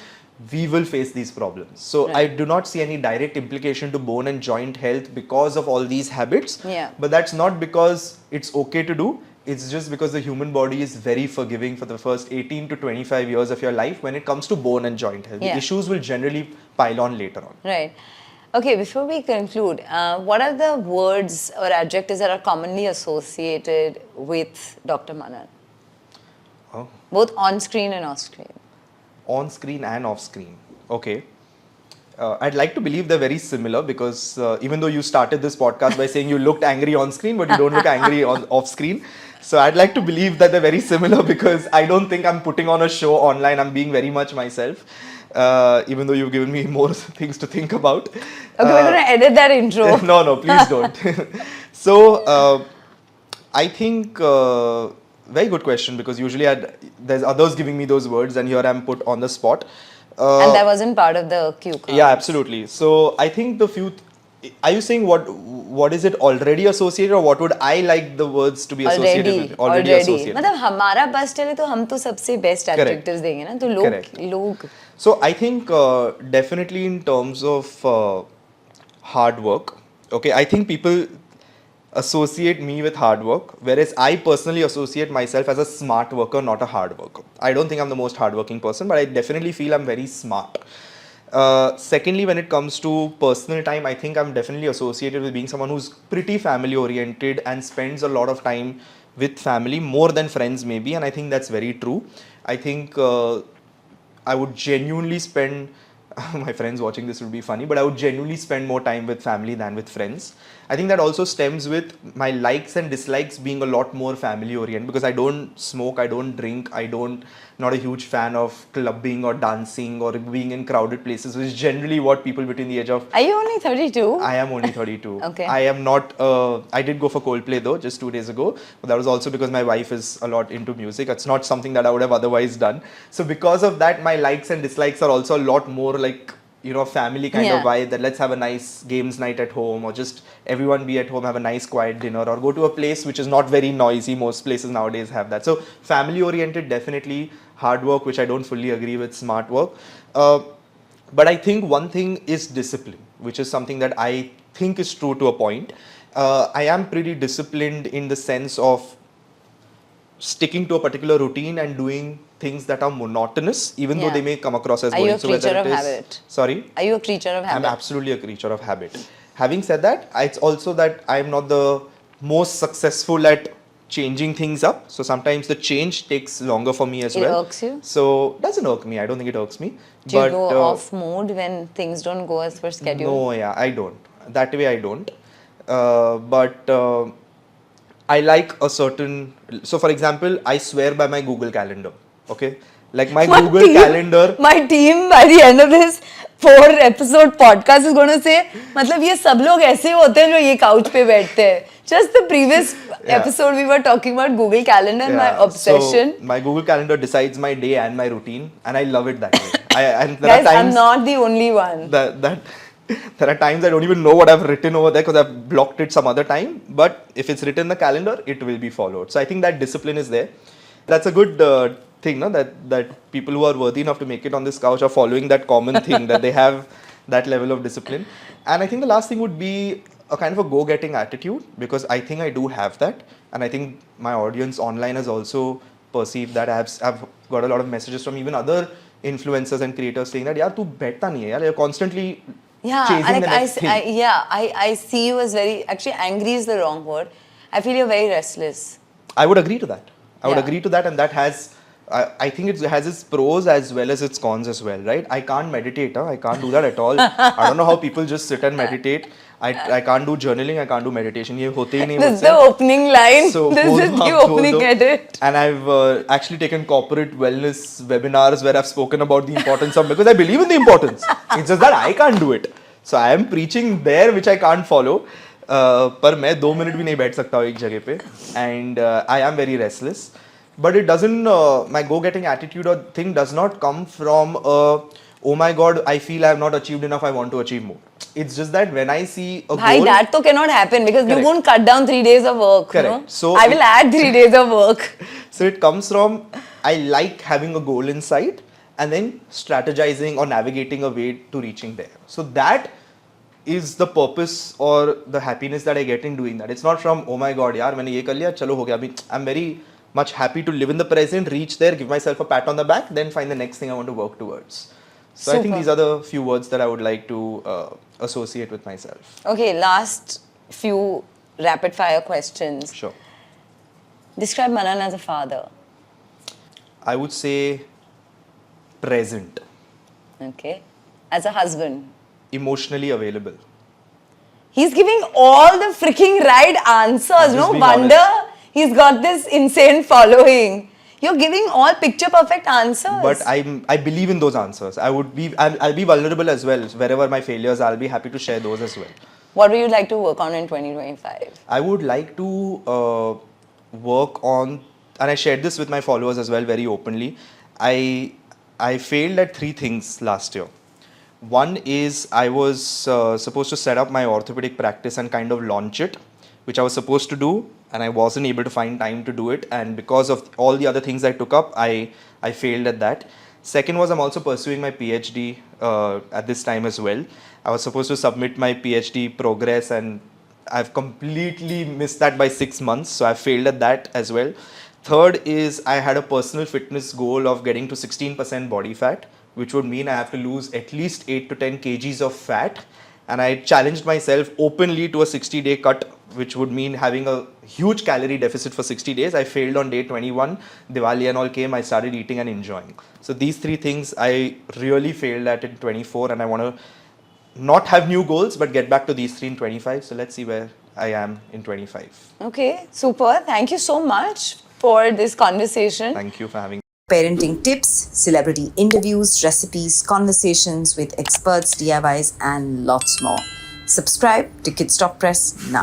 we will face these problems. So I do not see any direct implication to bone and joint health because of all these habits. Yeah. But that's not because it's okay to do. It's just because the human body is very forgiving for the first 18 to 25 years of your life when it comes to bone and joint health. The issues will generally pile on later on. Right. Okay, before we conclude, what are the words or adjectives that are commonly associated with Dr. Manan? Oh. Both on screen and off screen. On screen and off screen. Okay. I'd like to believe they're very similar because even though you started this podcast by saying you looked angry on screen, but you don't look angry on off screen. So I'd like to believe that they're very similar because I don't think I'm putting on a show online. I'm being very much myself. Even though you've given me more things to think about. Okay, we're going to edit that intro. No, please don't. So, I think, very good question, because usually there's others giving me those words and here I'm put on the spot. And that wasn't part of the cue card. Yeah, absolutely. So, I think are you saying what is it already associated, or what would I like the words to be associated with? Already associated. मतलब हमारा बस चले तो हम तो सबसे best adjectives देंगे ना, तो लोग So I think definitely in terms of hard work, okay, I think people associate me with hard work, whereas I personally associate myself as a smart worker, not a hard worker. I don't think I'm the most hardworking person, but I definitely feel I'm very smart. Secondly, when it comes to personal time, I think I'm definitely associated with being someone who's pretty family oriented and spends a lot of time with family, more than friends maybe, and I think that's very true. I think I would genuinely spend my friends watching this would be funny, but I would genuinely spend more time with family than with friends. I think that also stems with my likes and dislikes being a lot more family oriented, because I don't smoke, I don't drink, not a huge fan of clubbing or dancing or being in crowded places, which is generally what people between the age of... Are you only 32? I am only 32. Okay. I am not... I did go for Coldplay though, just 2 days ago. But that was also because my wife is a lot into music. It's not something that I would have otherwise done. So because of that, my likes and dislikes are also a lot more like, family kind of vibe, that let's have a nice games night at home, or just everyone be at home, have a nice quiet dinner, or go to a place which is not very noisy. Most places nowadays have that. So family oriented, definitely. Hard work, which I don't fully agree with, smart work. But I think one thing is discipline, which is something that I think is true to a point. I am pretty disciplined in the sense of sticking to a particular routine and doing things that are monotonous, even though they may come across as boring. Are you a creature of habit? Sorry? Are you a creature of habit? I'm absolutely a creature of habit. Having said that, it's also that I'm not the most successful at changing things up. So sometimes the change takes longer for me as well. It irks you? So doesn't irk me. I don't think it irks me. Do you go off mode when things don't go as per schedule? No, yeah, I don't. That way I don't. But I like a certain... So for example, I swear by my Google Calendar. Okay? Like my Google Calendar... My team by the end of this 4-episode podcast is going to say, मतलब ये सब लोग ऐसे होते हैं जो ये couch पे बैठते हैं. Just the previous episode we were talking about Google Calendar and my obsession. So my Google Calendar decides my day and my routine, and I love it that way. Guys, I'm not the only one. There are times I don't even know what I've written over there because I've blocked it some other time. But if it's written in the calendar, it will be followed. So I think that discipline is there. That's a good thing, no? That people who are worthy enough to make it on this couch are following that common thing, that they have that level of discipline. And I think the last thing would be a kind of a go-getting attitude, because I think I do have that. And I think my audience online has also perceived that. I've got a lot of messages from even other influencers and creators saying that, yaar, tu baithta nahi hai, yaar, you're constantly... chasing the next thing. I see you as very... Actually, angry is the wrong word. I feel you're very restless. I would agree to that. I would agree to that, and that has... I think it has its pros as well as its cons as well, right? I can't meditate. I can't do that at all. I don't know how people just sit and meditate. I can't do journaling. I can't do meditation. ये होते ही नहीं This is the opening line. So this is the opening edit. And I've actually taken corporate wellness webinars where I've spoken about the importance of... Because I believe in the importance. It's just that I can't do it. So I am preaching there, which I can't follow. पर मैं 2 minute भी नहीं बैठ सकता हूँ एक जगह पे. And I am very restless. But it doesn't, my go-getting attitude or thing does not come from, oh my God, I feel I have not achieved enough, I want to achieve more. It's just that when I see a goal... That to cannot happen, because you won't cut down 3 days of work. Correct. No? So I will add 3 days of work. So it comes from, I like having a goal in sight and then strategizing or navigating a way to reaching there. So that is the purpose or the happiness that I get in doing that. It's not from, oh my God, yaar, मैंने ये कर लिया, चलो हो गया. I mean, I'm very much happy to live in the present, reach there, give myself a pat on the back, then find the next thing I want to work towards. So I think these are the few words that I would like to associate with myself. Okay, last few rapid fire questions. Sure. Describe Manan as a father. I would say present. Okay. As a husband. Emotionally available. He's giving all the freaking right answers. No wonder he's got this insane following. You're giving all picture perfect answers. But I believe in those answers. I'll be vulnerable as well. Wherever my failures, I'll be happy to share those as well. What would you like to work on in 2025? I would like to work on, and I shared this with my followers as well very openly. I failed at 3 things last year. One is I was supposed to set up my orthopaedic practice and kind of launch it, which I was supposed to do, and I wasn't able to find time to do it. And because of all the other things I took up, I failed at that. Second was I'm also pursuing my PhD at this time as well. I was supposed to submit my PhD progress, and I've completely missed that by 6 months. So I failed at that as well. Third is I had a personal fitness goal of getting to 16% body fat, which would mean I have to lose at least 8 to 10 kgs of fat. And I challenged myself openly to a 60-day cut which would mean having a huge calorie deficit for 60 days. I failed on day 21. Diwali and all came. I started eating and enjoying. So these three things I really failed at in 24, and I want to not have new goals, but get back to these three in 25. So let's see where I am in 25. Okay, super. Thank you so much for this conversation. Thank you for having me. Parenting tips, celebrity interviews, recipes, conversations with experts, DIYs, and lots more. Subscribe to Kidsstoppress now.